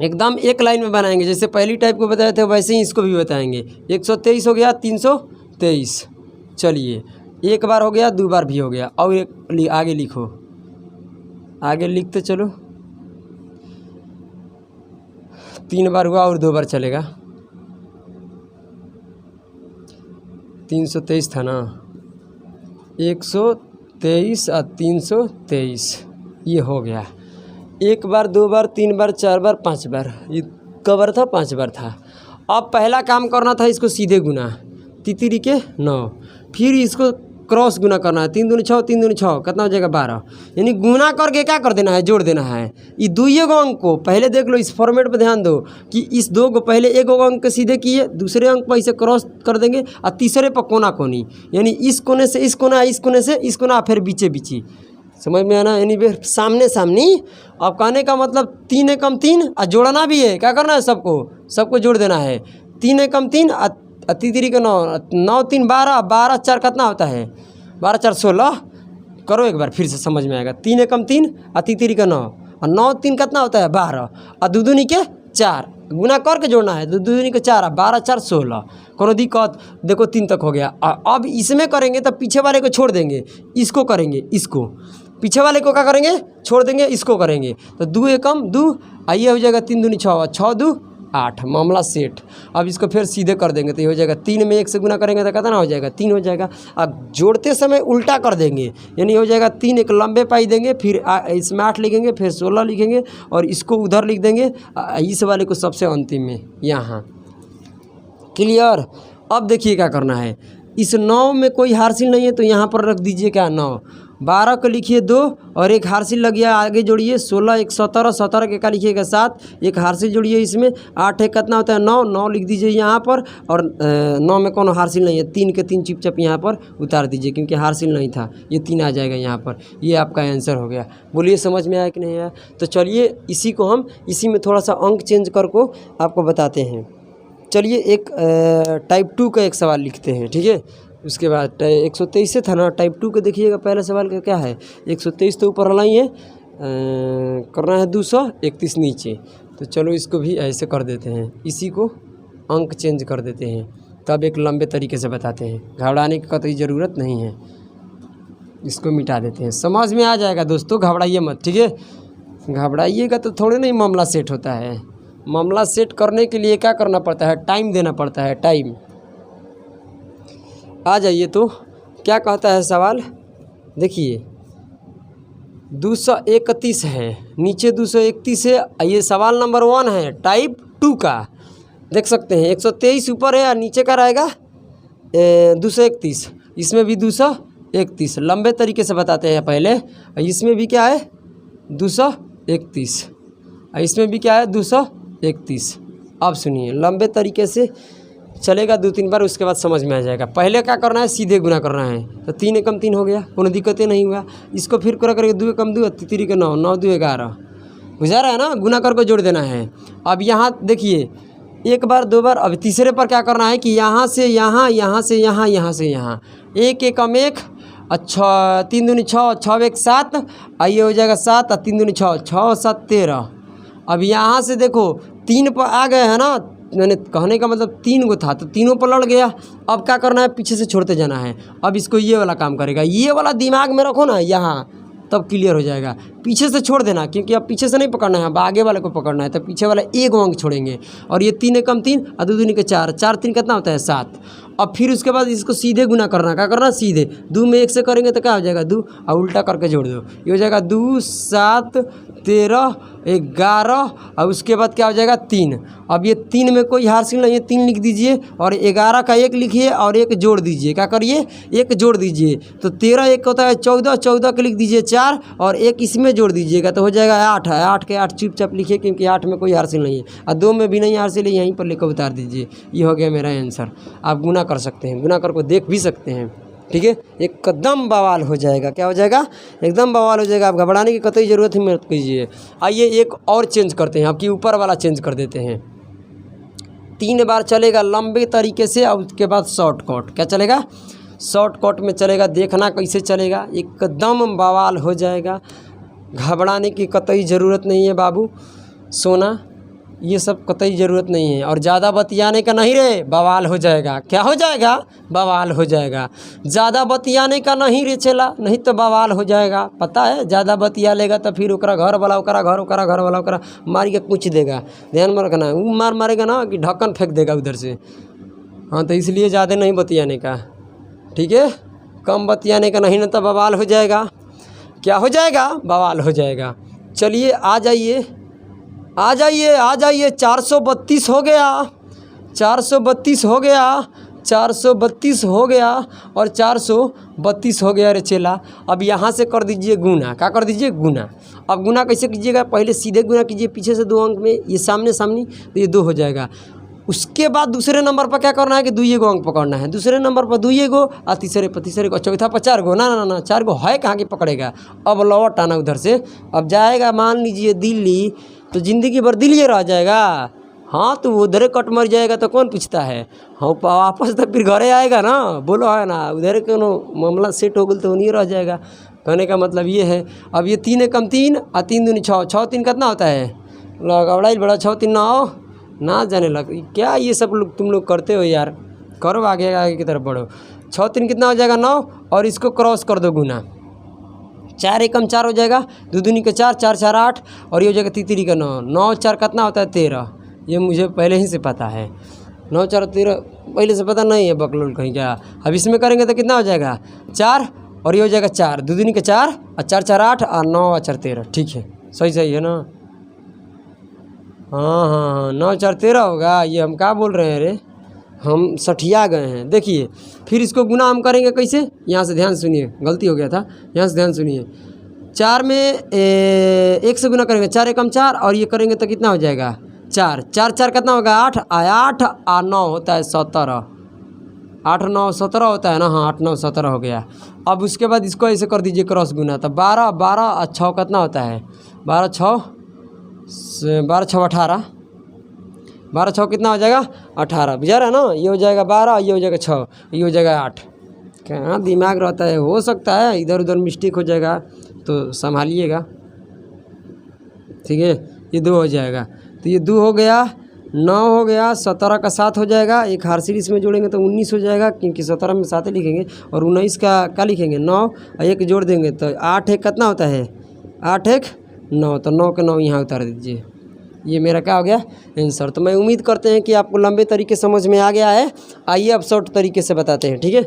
[SPEAKER 1] एकदम एक लाइन में बनाएंगे, जैसे पहली टाइप को बताए थे वैसे ही इसको भी बताएंगे। 123 हो गया, 323। चलिए एक बार हो गया, 2 बार भी हो गया। और एक आगे लिखो, आगे लिखते चलो। 3 बार हुआ और 2 बार चलेगा। 323 था ना, 123 और 323 ये हो गया। 1 बार, 2 बार, 3 बार, 4 बार, 5 बार। ये कब बार था? 5 बार था। अब पहला काम करना था इसको सीधे गुना, तितरी के 9, फिर इसको क्रॉस गुना करना है। 3 दूनी 6, 3 दूनी 6, कितना हो जाएगा? 12। यानी गुना करके क्या कर देना है? जोड़ देना है। ये 2 अंक को पहले देख लो, इस फॉर्मेट पे ध्यान दो कि इस 2 को पहले 1 अंक के सीधे किए, दूसरे अंक पर इसे क्रॉस कर देंगे और तीसरे पर कोना कोनी, यानी इस कोने से इस कोना, इस कोने से इस कोना, फिर बीचे बीची। समझ में आना? यानी फिर सामने सामनी। अब कहने का मतलब 3 एकम 3 और जोड़ना भी है। क्या करना है? सबको जोड़ देना है। 3 एकम 3 तितरी का 9, 9 3 12, 12 4 कितना होता है? 12 4 16। करो एक बार फिर से समझ में आएगा। 3 एकम 3 और तितरी का 9, और 9 3 कितना होता है? 12, और दूनी के 4 गुना करके जोड़ना है। दूनी के 4, 12 4 16। कोनो दिक्कत? देखो 3 तक हो गया। अब इसमें करेंगे तो पीछे वाले को छोड़ देंगे, इसको करेंगे, इसको पीछे वाले को क्या करेंगे? छोड़ देंगे, इसको करेंगे। तो 2 एकम 2, आइए हो जाएगा 3 दूनी 6, 6 2 8, मामला सेट। अब इसको फिर सीधे कर देंगे तो ये हो जाएगा 3 में 1 से गुना करेंगे तो कितना हो जाएगा? 3 हो जाएगा। अब जोड़ते समय उल्टा कर देंगे, यानी हो जाएगा 3 एक लंबे पाई देंगे, फिर इसमें 8 लिखेंगे, फिर 16 लिखेंगे और इसको उधर लिख देंगे, इस वाले को सबसे अंतिम में यहाँ। क्लियर? अब देखिए क्या करना है। इस 9 में कोई हासिल नहीं है तो यहाँ पर रख दीजिए क्या? 9। 12 को लिखिए 2 और एक हासिल लग गया, आगे जोड़िए। 16 1 17, 17 के क्या लिखिएगा? 7, एक हासिल जोड़िए इसमें। 8 एक कितना होता है? 9, 9 लिख दीजिए यहाँ पर। और 9 में कौन हासिल नहीं है? 3 के 3 चिपचप यहाँ पर उतार दीजिए, क्योंकि हासिल नहीं था। ये 3 आ जाएगा यहाँ पर। ये आपका आंसर हो गया। बोलिए समझ में आया कि नहीं आया? तो चलिए इसी को हम इसी में थोड़ा सा अंक चेंज करके आपको बताते हैं। चलिए एक टाइप 2 का एक सवाल लिखते हैं, ठीक है। उसके बाद 123 से था ना, टाइप 2 का देखिएगा। पहला सवाल का क्या है? 123 तो ऊपर हलाई है, करना है 231 नीचे। तो चलो इसको भी ऐसे कर देते हैं, इसी को अंक चेंज कर देते हैं, तब एक लंबे तरीके से बताते हैं। घबराने की कतई ज़रूरत नहीं है, इसको मिटा देते हैं। समझ में आ जाएगा दोस्तों, घबराइए मत, ठीक है। घबराइएगा तो थोड़े नहीं मामला सेट होता है। मामला सेट करने के लिए क्या करना पड़ता है? टाइम देना पड़ता है, टाइम। आ जाइए तो क्या कहता है सवाल, देखिए 231 है, नीचे 231 है। ये सवाल नंबर 1 है टाइप 2 का, देख सकते हैं। 123 ऊपर है और नीचे का रहेगा 231। इसमें भी 231 लंबे तरीके से बताते हैं पहले। इसमें भी क्या है? 231। इसमें भी क्या है? 231। अब सुनिए, लंबे तरीके से चलेगा 2-3 बार, उसके बाद समझ में आ जाएगा। पहले क्या करना है? सीधे गुना करना है। तो 3 एकम 3 हो गया, कोनो दिक्कतें नहीं हुआ। इसको फिर पूरा करके 2 एकम 2, तितरी के 9, 9 2 11, बुझा रहा है ना? गुना करके जोड़ देना है। अब यहाँ देखिए 1 बार 2 बार। अब तीसरे पर क्या करना है कि यहाँ से यहाँ, यहाँ से यहाँ, यहाँ से यहाँ, 1 एकम 1, अच्छा 3 दूनी 6, 6 1 7, आइए हो जाएगा 7 और 3 दूनी 6, 6 7 13। अब यहाँ से देखो 3 पर आ गए है ना, मैंने कहने का मतलब 3 गो था तो तीनों पर लड़ गया। अब क्या करना है? पीछे से छोड़ते जाना है। अब इसको ये वाला काम करेगा, ये वाला दिमाग में रखो ना यहाँ, तब क्लियर हो जाएगा। पीछे से छोड़ देना, क्योंकि अब पीछे से नहीं पकड़ना है, अब आगे वाले को पकड़ना है। तो पीछे वाला 1 अंक छोड़ेंगे। और ये 3 एकम 3 और 2 दूनी के 4, 4 3 कितना होता है? 7। अब फिर उसके बाद इसको सीधे गुना करना। क्या करना? सीधे 2 में 1 से करेंगे तो क्या हो जाएगा? 2, और उल्टा करके जोड़ दो, ये हो जाएगा 2 7 13 11, और उसके बाद क्या हो जाएगा? 3। अब ये 3 में कोई हासिल नहीं है, 3 लिख दीजिए और 11 का 1 लिखिए और 1 जोड़ दीजिए। क्या करिए? 1 जोड़ दीजिए। तो 13 1 होता है 14, 14 के लिख दीजिए 4 और 1 इसमें जोड़ दीजिएगा तो हो जाएगा 8 है। 8 के 8 चुपचाप लिखिए, क्योंकि 8 में कोई हासिल नहीं है और 2 में भी नहीं हासिल है, यहीं पर लिखकर उतार दीजिए। ये हो गया मेरा आंसर। आप गुना कर सकते हैं, गुना करके देख भी सकते हैं, ठीक है। एकदम बवाल हो जाएगा। क्या हो जाएगा? एकदम बवाल हो जाएगा। आप घबराने की कतई ज़रूरत ही मत कीजिए। आइए एक और चेंज करते हैं, आपकी ऊपर वाला चेंज कर देते हैं। 3 बार चलेगा लंबे तरीके से, और उसके बाद शॉर्टकट। क्या चलेगा? शॉर्टकट में चलेगा। देखना कैसे चलेगा, एकदम बवाल हो जाएगा। घबराने की कतई ज़रूरत नहीं है बाबू, सोना। ये सब कतई ज़रूरत नहीं है। और ज़्यादा बतियाने का नहीं रे, बवाल हो जाएगा। क्या हो जाएगा? बवाल हो जाएगा। ज़्यादा बतियाने का नहीं रे चला, नहीं तो बवाल हो जाएगा। पता है, ज़्यादा बतिया लेगा तो फिर ओकरा घर वाला ओकरा घर वाला ओकरा मार के कुछ देगा। ध्यान में रखना, वो मारेगा ना कि ढक्कन फेंक देगा उधर से। हाँ, तो इसलिए ज़्यादा नहीं बतियाने का, ठीक है। कम बतियाने का नहीं, ना तो बवाल हो जाएगा। क्या हो जाएगा? बवाल हो जाएगा। चलिए आ जाइए, आ जाइए, आ जाइए। 432 हो गया, 432 हो गया, 432 हो गया और 432 हो गया रे चेला। अब यहाँ से कर दीजिए गुना। क्या कर दीजिए? गुना। अब गुना कैसे कीजिएगा? पहले सीधे गुना कीजिए पीछे से 2 अंक में, ये सामने सामने, तो ये 2 हो जाएगा। उसके बाद दूसरे नंबर पर क्या करना है कि 2 अंक पकड़ना है। दूसरे नंबर पर 2 और तीसरे को, चौथा पर 4 ना ना ना 4 है कहाँ की पकड़ेगा। अब लौट आना उधर से। अब जाएगा मान लीजिए दिल्ली, तो ज़िंदगी भर दिल्ली रह जाएगा। हाँ, तो उधर कट मर जाएगा तो कौन पूछता है। हाँ, वापस तो फिर घरे आएगा ना, बोलो है ना। उधर कोनो मामला सेट हो गया तो नहीं रह जाएगा। कहने का मतलब ये है। अब ये 3 एकम 3 और 3 दूनी 6, 6 3 कितना होता है? लगवड़ाई बड़ा 6 3 9 ना जाने लग क्या ये सब लोग तुम लोग करते हो यार। करो आगे आगे की तरफ बढ़ो। 6 3 कितना हो जाएगा? 9, और इसको क्रॉस कर दो गुना। 4 एकम 4 हो जाएगा, 2 दूनी के 4, 4 4 8, और ये हो जाएगा 3 3 का 9, 9 4 कितना होता है? 13। ये मुझे पहले ही से पता है। 9 4 13 पहले से पता नहीं है बकलोल कहीं क्या। अब इसमें करेंगे तो कितना हो जाएगा? 4, और ये हो जाएगा 4, 2 दूनी के 4 और 4 4 8 और 9 और 4 13। ठीक है, सही है ना? हाँ, 9 4 13 होगा। ये हम क्या बोल रहे हैं रे, हम सठिया गए हैं। देखिए फिर इसको गुना हम करेंगे कैसे, यहाँ से ध्यान सुनिए, गलती हो गया था, यहाँ से ध्यान सुनिए। 4 में 1 से गुना करेंगे, 4 एकम 4, और ये करेंगे तो कितना हो जाएगा? 4 4 4 कितना होगा? 8 8 और 9 होता है 17। 8 9 17 होता है ना। हाँ, 8 9 17 हो गया। अब उसके बाद इसको ऐसे कर दीजिए क्रॉस गुना, तो 12 12 और 6 कितना होता है? 12 6 18, 12 6 कितना हो जाएगा? 18। बुझा रहा है ना? ये हो जाएगा 12, ये हो जाएगा 6, ये हो जाएगा 8। कहाँ दिमाग रहता है, हो सकता है इधर उधर मिस्टेक हो जाएगा तो संभालिएगा, ठीक है। ये 2 हो जाएगा, तो ये 2 हो गया, 9 हो गया, 17 का 7 हो जाएगा। एक हार सीरीज में जोड़ेंगे तो 19 हो जाएगा, क्योंकि 17 में 7 लिखेंगे, और 19 का क्या लिखेंगे? 9, और 1 जोड़ देंगे तो 8 1 कितना होता है? 8 1 9, तो 9 के 9 यहाँ उतार दीजिए। ये मेरा क्या हो गया? आंसर। तो मैं उम्मीद करते हैं कि आपको लंबे तरीके समझ में आ गया है। आइए अब शॉर्ट तरीके से बताते हैं, ठीक है।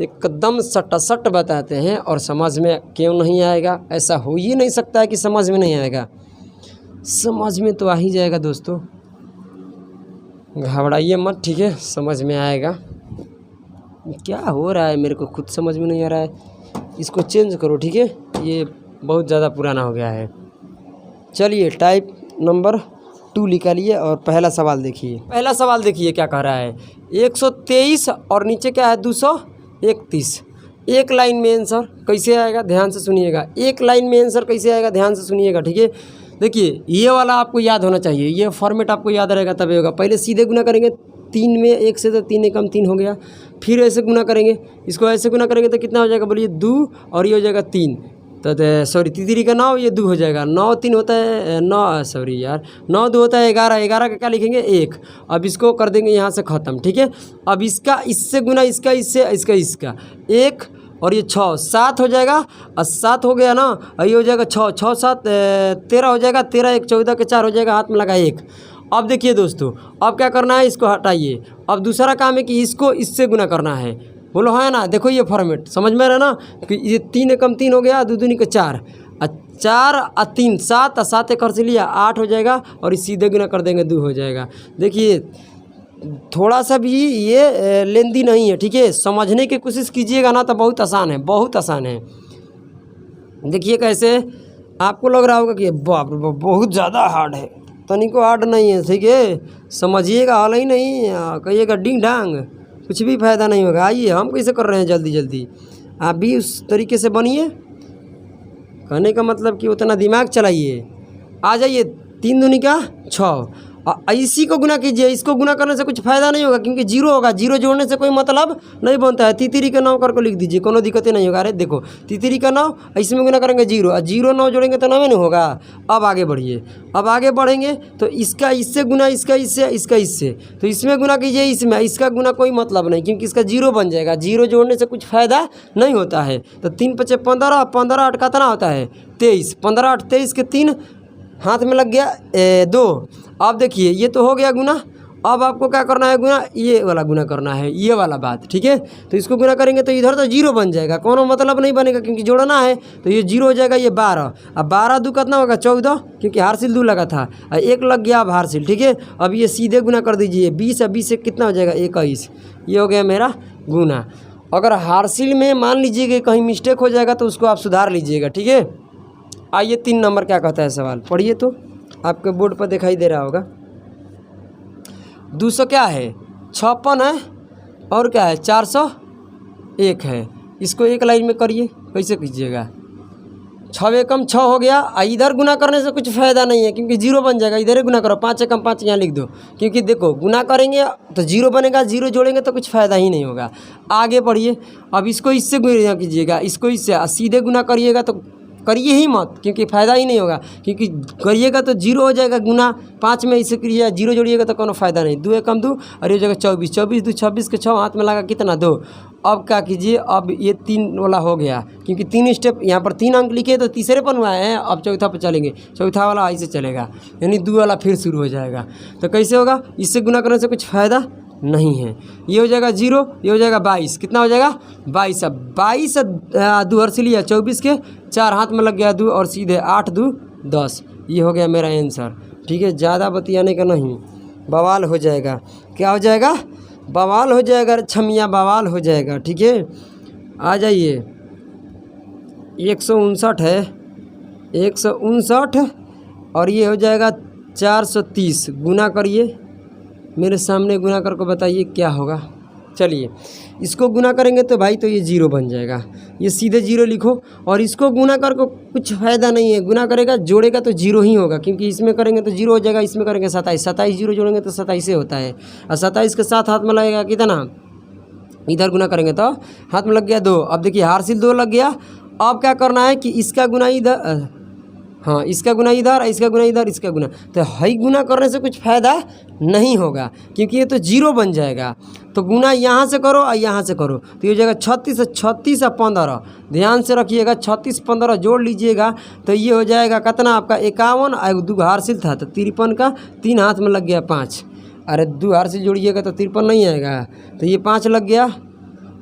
[SPEAKER 1] एकदम सटासट बताते हैं, और समझ में क्यों नहीं आएगा? ऐसा हो ही नहीं सकता है कि समझ में नहीं आएगा। समझ में तो आ ही जाएगा दोस्तों, घबराइए मत, ठीक है। समझ में आएगा। क्या हो रहा है मेरे को खुद समझ में नहीं आ रहा है। इसको चेंज करो, ठीक है, ये बहुत ज़्यादा पुराना हो गया है। चलिए टाइप नंबर 2 निकालिए और पहला सवाल देखिए। पहला सवाल देखिए क्या कह रहा है। 123 और नीचे क्या है? 231। एक लाइन में आंसर कैसे आएगा? ध्यान से सुनिएगा। एक लाइन में आंसर कैसे आएगा? ध्यान से सुनिएगा, ठीक है। देखिए ये वाला आपको याद होना चाहिए, ये फॉर्मेट आपको याद रहेगा तभी होगा। पहले सीधे गुना करेंगे 3 में 1 से, तो 3 एकम 3 हो गया। फिर ऐसे गुना करेंगे, इसको ऐसे गुना करेंगे तो कितना हो जाएगा? बोलिए 2, और ये हो जाएगा 3, तो सॉरी 3 का 9, ये 2 हो जाएगा। 9 3 होता है 9, सॉरी यार 9 2 होता है 11, 11 का क्या लिखेंगे? 1। अब इसको कर देंगे यहाँ से ख़त्म, ठीक है। अब इसका इससे गुना, इसका इससे, इसका 1, और ये 6 7 हो जाएगा, और 7 हो गया ना, और ये हो जाएगा 6 6 7 13 हो जाएगा। 13 1 14 के 4 हो जाएगा, हाथ में लगा 1। अब देखिए दोस्तों, अब क्या करना है? इसको हटाइए। अब दूसरा काम है कि इसको इससे गुना करना है, बोलो है ना। देखो ये फॉर्मेट समझ में रहा ना, कि ये 3 एकम 3 हो गया, 2 दूनी के 4, 4 और 3 7, और 7 एक से लिया 8 हो जाएगा, और इस सीधे गुना कर देंगे 2 हो जाएगा। देखिए थोड़ा सा भी ये लेंदी नहीं है, ठीक है। समझने की कोशिश कीजिएगा ना तो बहुत आसान है, बहुत आसान है। देखिए कैसे आपको लग रहा होगा कि बाप रे बाप बहुत ज़्यादा हार्ड है, तनिको हार्ड नहीं है, ठीक है। समझिएगा, हाल ही नहीं कहिएगा डिंग डांग, कुछ भी फ़ायदा नहीं होगा। आइए हम कैसे कर रहे हैं, जल्दी जल्दी आप भी उस तरीके से बनिए। कहने का मतलब कि उतना दिमाग चलाइए। आ जाइए 3 दूनी का 6, इसी को गुना कीजिए, इसको गुना करने से कुछ फ़ायदा नहीं होगा क्योंकि जीरो होगा, जीरो जोड़ने से कोई मतलब नहीं बनता है। तितरी का 9 करके लिख दीजिए, कोनो दिक्कत नहीं होगा। अरे देखो तितरी का 9, इसमें गुना करेंगे जीरो, और जीरो 9 जोड़ेंगे तो 9 नहीं होगा। अब आगे बढ़िए, अब आगे बढ़ेंगे तो इसका इससे गुना, इसका इससे, इसका इससे, तो इसमें गुना कीजिए, इसमें इसका गुना कोई मतलब नहीं क्योंकि इसका जीरो बन जाएगा। जीरो जोड़ने से कुछ फ़ायदा नहीं होता है। तो 3 × 5 = 15, 15 8 कितना होता है 23, 15 8 23 के 3 हाथ में लग गया 2। अब देखिए ये तो हो गया गुना। अब आपको क्या करना है, गुना ये वाला गुना करना है, ये वाला बात, ठीक है। तो इसको गुना करेंगे तो इधर तो जीरो बन जाएगा, कोनो मतलब नहीं बनेगा क्योंकि जोड़ना है। तो ये जीरो हो जाएगा, ये 12। अब 12 2 कितना होगा 14 क्योंकि हारसिल 2 लगा था, 1 लग गया अब हारसिल, ठीक है। अब ये सीधे गुना कर दीजिए, 20 और 20 से कितना हो जाएगा 21। ये हो गया मेरा गुना। अगर हारसिल में मान लीजिए कि कहीं मिस्टेक हो जाएगा तो उसको आप सुधार लीजिएगा, ठीक है। आइए 3 नंबर क्या कहता है सवाल, पढ़िए तो आपके बोर्ड पर दिखाई दे रहा होगा। 200 क्या है 56 है, और क्या है 401 है। इसको एक लाइन में करिए, कैसे कीजिएगा, 6 एकम 6 हो गया। इधर गुना करने से कुछ फ़ायदा नहीं है क्योंकि जीरो बन जाएगा, इधर ही गुना करो, 5 एकम 5 यहाँ लिख दो क्योंकि देखो गुना करेंगे तो जीरो बनेगा, जीरो जोड़ेंगे तो कुछ फ़ायदा ही नहीं होगा। आगे बढ़िए, अब इसको इससे गुना कीजिएगा, इसको इससे, सीधे गुना करिएगा तो करिए ही मत क्योंकि फ़ायदा ही नहीं होगा, क्योंकि करिएगा तो जीरो हो जाएगा गुना। 5 में इसे करिए, जीरो जोड़िएगा तो कोनो फ़ायदा नहीं। 2 एकम 2 और ये हो जाएगा 24, 24 2 26 के 6 हाथ में लगा कितना 2। अब क्या कीजिए, अब ये 3 वाला हो गया क्योंकि 3 स्टेप यहाँ पर 3 अंक लिखे तो तीसरे पर हुआ है। अब चौथा पर चलेंगे, चौथा वाला ऐसे चलेगा, यानी 2 वाला फिर शुरू हो जाएगा। तो कैसे होगा, इससे गुना करने से कुछ फ़ायदा नहीं है। ये हो जाएगा 0, ये हो जाएगा 22, कितना हो जाएगा 22। अब 22 2 हर्षिल लिया, 24 के 4 हाथ में लग गया 2 और सीधे 8 2 10। ये हो गया मेरा आंसर, ठीक है। ज़्यादा बतियाने का नहीं, बवाल हो जाएगा। क्या हो जाएगा, बवाल हो जाएगा, छमिया बवाल हो जाएगा, ठीक है। आ जाइए 159 है, 159 और ये हो जाएगा 430। गुना करिए, मेरे सामने गुना करके बताइए क्या होगा। चलिए इसको गुना करेंगे तो भाई तो ये 0 बन जाएगा, ये सीधे 0 लिखो। और इसको गुना करके कुछ फ़ायदा नहीं है, गुना करेगा जोड़ेगा तो 0 ही होगा क्योंकि इसमें करेंगे तो 0 हो जाएगा, इसमें करेंगे 27, 27 0 जोड़ेंगे तो 27 से होता है। और 27 के साथ हाथ में लगेगा कितना, इधर गुना करेंगे तो हाथ में लग गया 2। अब देखिए हारसिल 2 लग गया। अब क्या करना है कि इसका गुना इधर, हाँ इसका गुना इधर, इसका गुना इधर, इसका गुना, तो हाई गुना करने से कुछ फ़ायदा नहीं होगा क्योंकि ये तो 0 बन जाएगा। तो गुना यहाँ से करो और यहाँ से करो तो ये हो जाएगा 36 36 और 15। ध्यान से रखिएगा, 36 15 जोड़ लीजिएगा तो ये हो जाएगा कितना आपका 51 और 2 हारसिल था तो 53 का 3 हाथ में लग गया 5। अरे 2 हारसिल जोड़िएगा तो 53 नहीं आएगा, तो ये 5 लग गया।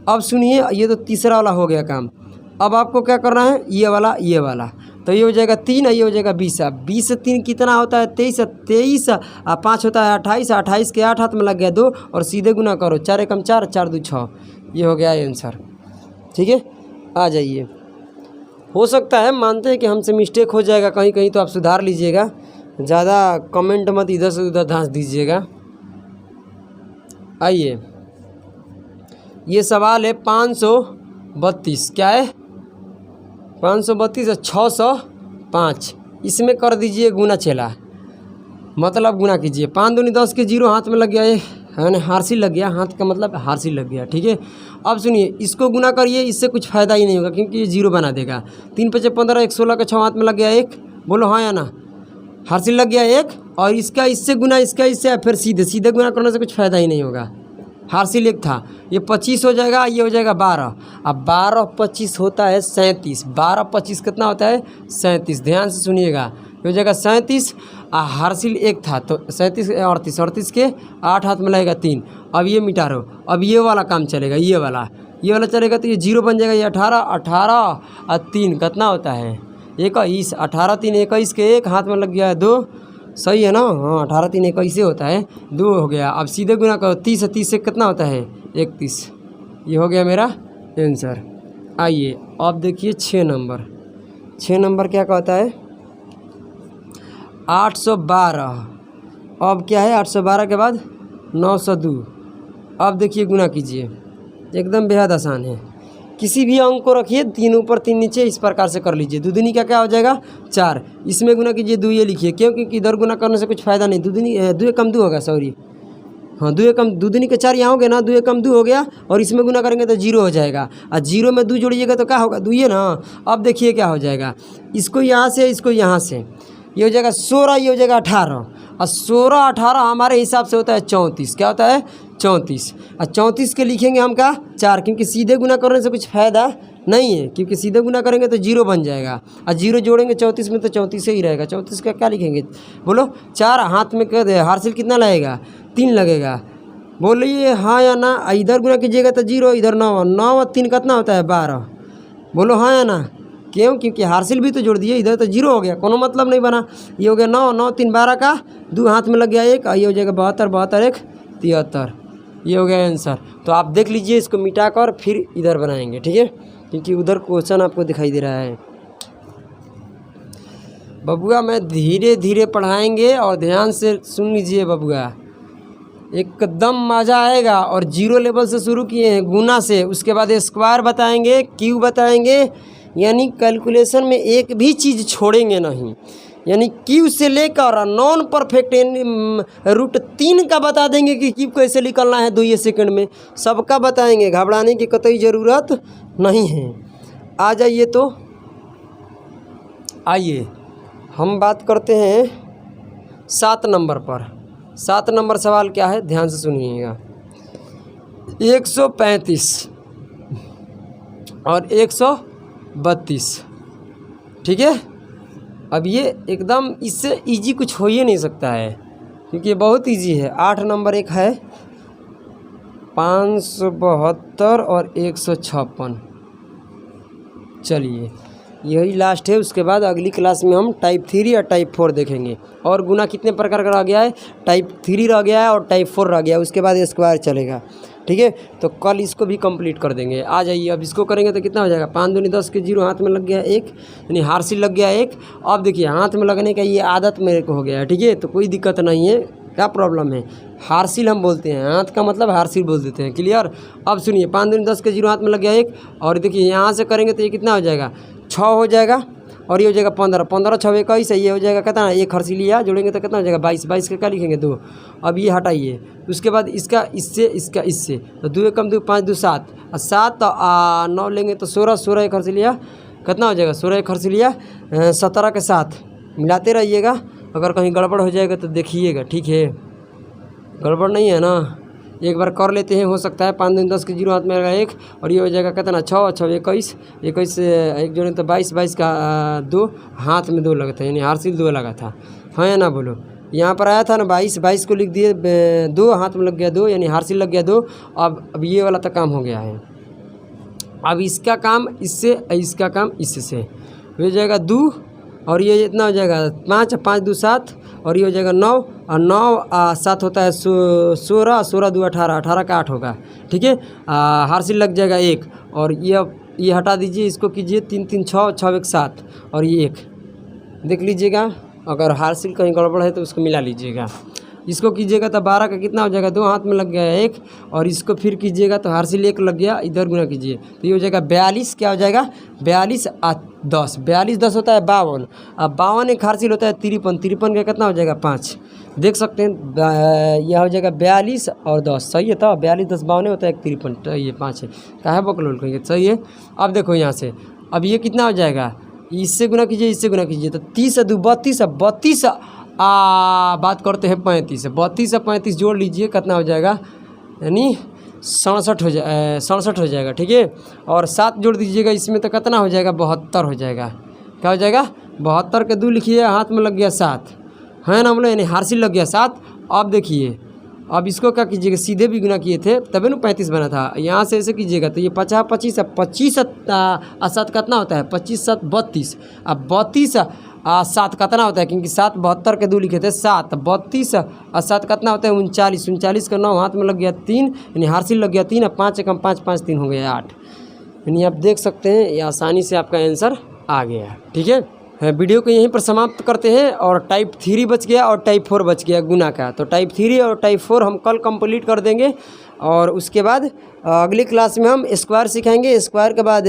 [SPEAKER 1] अब सुनिए, ये तो तीसरा वाला हो गया काम। अब आपको क्या करना है, ये वाला, ये वाला, तो ये हो जाएगा 3 और ये हो जाएगा 20। 20 से 3 कितना होता है 23, 23 और 5 होता है 28, 28 के 8 हाथ में लग गया 2 और सीधे गुना करो, 4 एकम 4, 4 2 6। ये हो गया आंसर, ठीक है। आ जाइए, हो सकता है मानते हैं कि हमसे मिस्टेक हो जाएगा कहीं कहीं, तो आप सुधार लीजिएगा, ज़्यादा कमेंट मत इधर से उधर धांस दीजिएगा। आइए, ये सवाल है 532, क्या है 532 और 605। इसमें कर दीजिए गुना चेला, मतलब गुना कीजिए। 5 दूनी 10 के 0 हाथ में लग गया, है ना, हारसिल लग गया, हाथ का मतलब हारसिल लग गया, ठीक है। अब सुनिए, इसको गुना करिए, इससे कुछ फ़ायदा ही नहीं होगा क्योंकि ये 0 बना देगा। 3 × 5 = 15, 116 के 6 हाथ में लग गया 1, बोलो हाँ या ना, हारसिल लग गया 1 और इसका इससे गुना, इसका इससे, फिर सीधे सीधे गुना करने से कुछ फ़ायदा ही नहीं होगा। हारसिल 1 था, ये 25 हो जाएगा, ये हो जाएगा 12। अब 12 25 होता है 37, 12 25 कितना होता है 37। ध्यान से सुनिएगा, ये हो जाएगा 37 और हारसिल 1 था तो 37 38, 38 के 8 हाथ में लगेगा 3। अब ये मिटा रहो, अब ये वाला काम चलेगा, ये वाला चलेगा तो ये 0 बन जाएगा। ये 18 18 और 3 कितना होता है 21, 18 3 21 के 1 हाथ में लग गया है 2, सही है ना, हाँ 18 3 21 से होता है 2 हो गया। अब सीधे गुना करो, 30 30 से कितना होता है 31। ये हो गया मेरा आंसर। आइए अब देखिए 6 नंबर, 6 नंबर क्या कहता है 812। अब क्या है 812 के बाद 902। अब देखिए गुना कीजिए, एकदम बेहद आसान है। किसी भी अंक को रखिए 3 ऊपर 3 नीचे, इस प्रकार से कर लीजिए। दूनी का क्या हो जाएगा 4, इसमें गुना कीजिए 2 ये लिखिए, क्यों? क्योंकि इधर गुना करने से कुछ फ़ायदा नहीं। दूनी 2 कम 2 होगा, सॉरी हाँ 2 कम दूनी के 4 यहाँ हो गया ना, 2 कम 2 हो गया, और इसमें गुना करेंगे तो 0 हो जाएगा, और 0 में 2 जोड़िएगा तो क्या होगा 2 ही ना। अब देखिए क्या हो जाएगा, इसको यहाँ से इसको यहाँ से, ये हो जाएगा 16, ये हो जाएगा 18, और 16 18 हमारे हिसाब से होता है 34। क्या होता है 34, और 34 के लिखेंगे हम क्या 4, क्योंकि सीधे गुना करने से कुछ फ़ायदा नहीं है, क्योंकि सीधे गुना करेंगे तो 0 बन जाएगा, और 0 जोड़ेंगे 34 में तो 34 से ही रहेगा। 34 का क्या लिखेंगे बोलो, 4 हाथ में कर दे, हार्सिल कितना लगेगा 3 लगेगा, बोलिए हाँ या ना। इधर गुना कीजिएगा तो 0, इधर 9, 9 और 3 कितना होता है 12, बोलो हाँ या ना। क्यों? क्योंकि हार्सिल भी तो जोड़ दिए, इधर तो 0 हो गया, कोनो मतलब नहीं बना। ये हो गया 9, 9 3 12 का 2 हाथ में लग गया 1, और ये हो जाएगा 72, 72 1 73, ये हो गया आंसर। तो आप देख लीजिए, इसको मिटा कर फिर इधर बनाएंगे, ठीक है, क्योंकि उधर क्वेश्चन आपको दिखाई दे रहा है। बबुआ मैं धीरे धीरे पढ़ाएंगे और ध्यान से सुन लीजिए बबुआ, एकदम मज़ा आएगा। और 0 लेवल से शुरू किए हैं, गुना से, उसके बाद स्क्वायर बताएंगे, क्यूब बताएंगे, यानी कैलकुलेशन में एक भी चीज़ छोड़ेंगे नहीं। यानी क्यूब से लेकर नॉन परफेक्ट √3 का बता देंगे कि क्यूब कैसे निकलना है 2 सेकंड में, सबका बताएंगे, घबराने की कतई ज़रूरत नहीं है। आ जाइए, तो आइए हम बात करते हैं 7 नंबर पर। 7 नंबर सवाल क्या है, ध्यान से सुनिएगा। 135 और 132, ठीक है। अब ये एकदम इससे इजी कुछ हो ही नहीं सकता है, क्योंकि ये बहुत इजी है। 8 नंबर एक है 572 और 156। चलिए यही लास्ट है, उसके बाद अगली क्लास में हम टाइप 3 और टाइप 4 देखेंगे। और गुना कितने प्रकार का रह गया है, टाइप 3 रह गया है और टाइप 4 रह गया है, उसके बाद स्क्वायर चलेगा, ठीक है। तो कल इसको भी कंप्लीट कर देंगे। आ जाइए, अब इसको करेंगे तो कितना हो जाएगा, 5 दूनी 10 के 0 हाथ में लग गया 1, यानी हार्सिल लग गया 1। अब देखिए हाथ में लगने का ये आदत मेरे को हो गया है, ठीक है, तो कोई दिक्कत नहीं है। क्या प्रॉब्लम है, हार्सिल हम बोलते हैं, हाथ का मतलब हार्सिल बोल देते हैं, क्लियर। अब सुनिए 5 दूनी 10 के 0 हाथ में लग गया 1, और देखिए यहाँ से करेंगे तो ये कितना हो जाएगा 6 हो जाएगा, और ये हो जाएगा 15, 15 6 21, ये हो जाएगा कितना, एक हर्सी लिया जोड़ेंगे तो कितना हो जाएगा 22, 22 का क्या लिखेंगे 2। अब ये हटाइए, उसके बाद इसका इससे, इसका इससे, तो 2 कम 2 5 2 7, और 7 तो 9 लेंगे तो 16, 16 एक हर्सी लिया कितना हो जाएगा 16 एक हर्सी लिया 17 के साथ मिलाते रहिएगा। अगर कहीं गड़बड़ हो जाएगा तो देखिएगा, ठीक है, गड़बड़ नहीं है ना। एक बार कर लेते हैं, हो सकता है 5 दूनी 10 के 0 हाथ में लगा 1, और ये हो जाएगा कितना 6 6 21, 21 से 1 जोड़े तो 22, 22 का 2 हाथ में 2 लगा था, यानी हार्सिल 2 लगा था, हाँ या ना बोलो। यहाँ पर आया था ना 22, 22 को लिख दिए 2 हाथ में लग गया 2, यानी हार्सिल लग गया 2। अब ये वाला तो काम हो गया है। अब इसका काम इससे, इसका काम इससे हो जाएगा 2, और ये इतना हो जाएगा 5, 5 2 7, और ये हो जाएगा 9, और 9 7 होता है 16, 16 2 18, 18 का 8 होगा, ठीक है। हार्सिल लग जाएगा 1, और ये हटा दीजिए, इसको कीजिए 3 3 6 6 1 7, और ये 1 देख लीजिएगा। अगर हार्सिल कहीं गड़बड़ है तो उसको मिला लीजिएगा। इसको कीजिएगा तो 12 का कितना हो जाएगा 2 हाथ में लग गया 1, और इसको फिर कीजिएगा तो हार्सिल 1 लग गया, इधर गुना कीजिए तो ये हो जाएगा 42। क्या हो जाएगा 42 10, 42 10 होता है 52, अब 52 एक हार्सिल होता है 53, 53 का कितना हो जाएगा 5, देख सकते हैं। यह हो जाएगा 42 और 10, सही है। तो 42 10 52 होता है 53, तो ये 5 है, काहे बकलोल कहेंगे, सही है। अब देखो यहाँ से, अब ये कितना हो जाएगा, इससे गुना कीजिए, इससे गुना कीजिए तो 30 2 32, 32 बात करते हैं 35, 32 से 35 जोड़ लीजिए कितना हो जाएगा, यानी 67 हो जाए 67 हो जाएगा, ठीक है। और 7 जोड़ दीजिएगा इसमें तो कितना हो जाएगा 72 हो जाएगा। क्या हो जाएगा 72 के 2 लिखिए, हाथ में लग गया 7, है ना, मतलब यानी हार्सिल लग गया 7। अब देखिए, अब इसको क्या कीजिएगा, सीधे भी गुना किए थे तभी ना 35 बना था, यहाँ से ऐसे कीजिएगा तो ये 50 25 25 7 कितना होता है 25 7 32, अब 32 7 कितना होता है, क्योंकि 7 72 के 2 लिखे थे 7, 32 और 7 कितना होता है 39, 39 का 9 हाथ में लग गया 3, यानी हार्सिल लग गया 3, अब 5 कम 5 5 3 हो गया 8, यानी आप देख सकते हैं ये आसानी से आपका आंसर आ गया, ठीक है। वीडियो को यहीं पर समाप्त करते हैं। और टाइप 3 बच गया और टाइप 4 बच गया गुना का। तो टाइप 3 और टाइप 4 हम कल कंप्लीट कर देंगे। और उसके बाद अगली क्लास में हम स्क्वायर सिखाएंगे। स्क्वायर के बाद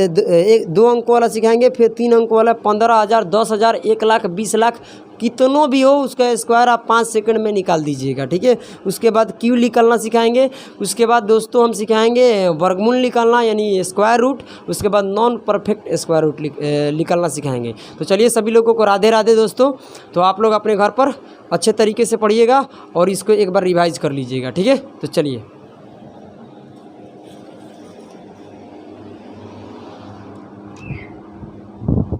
[SPEAKER 1] 2 अंक वाला सिखाएंगे, फिर 3 अंक वाला। 15,000, 10,000, 1 लाख, 20 लाख, कितनों भी हो उसका स्क्वायर आप 5 सेकंड में निकाल दीजिएगा, ठीक है। उसके बाद क्यू निकालना सिखाएंगे। उसके बाद दोस्तों हम सिखाएंगे वर्गमूल निकालना यानी स्क्वायर रूट। उसके बाद नॉन परफेक्ट स्क्वायर रूट निकालना सिखाएंगे। तो चलिए सभी लोगों को राधे राधे दोस्तों। तो आप लोग अपने घर पर अच्छे तरीके से पढ़िएगा और इसको एक बार रिवाइज कर लीजिएगा, ठीक है। तो चलिए।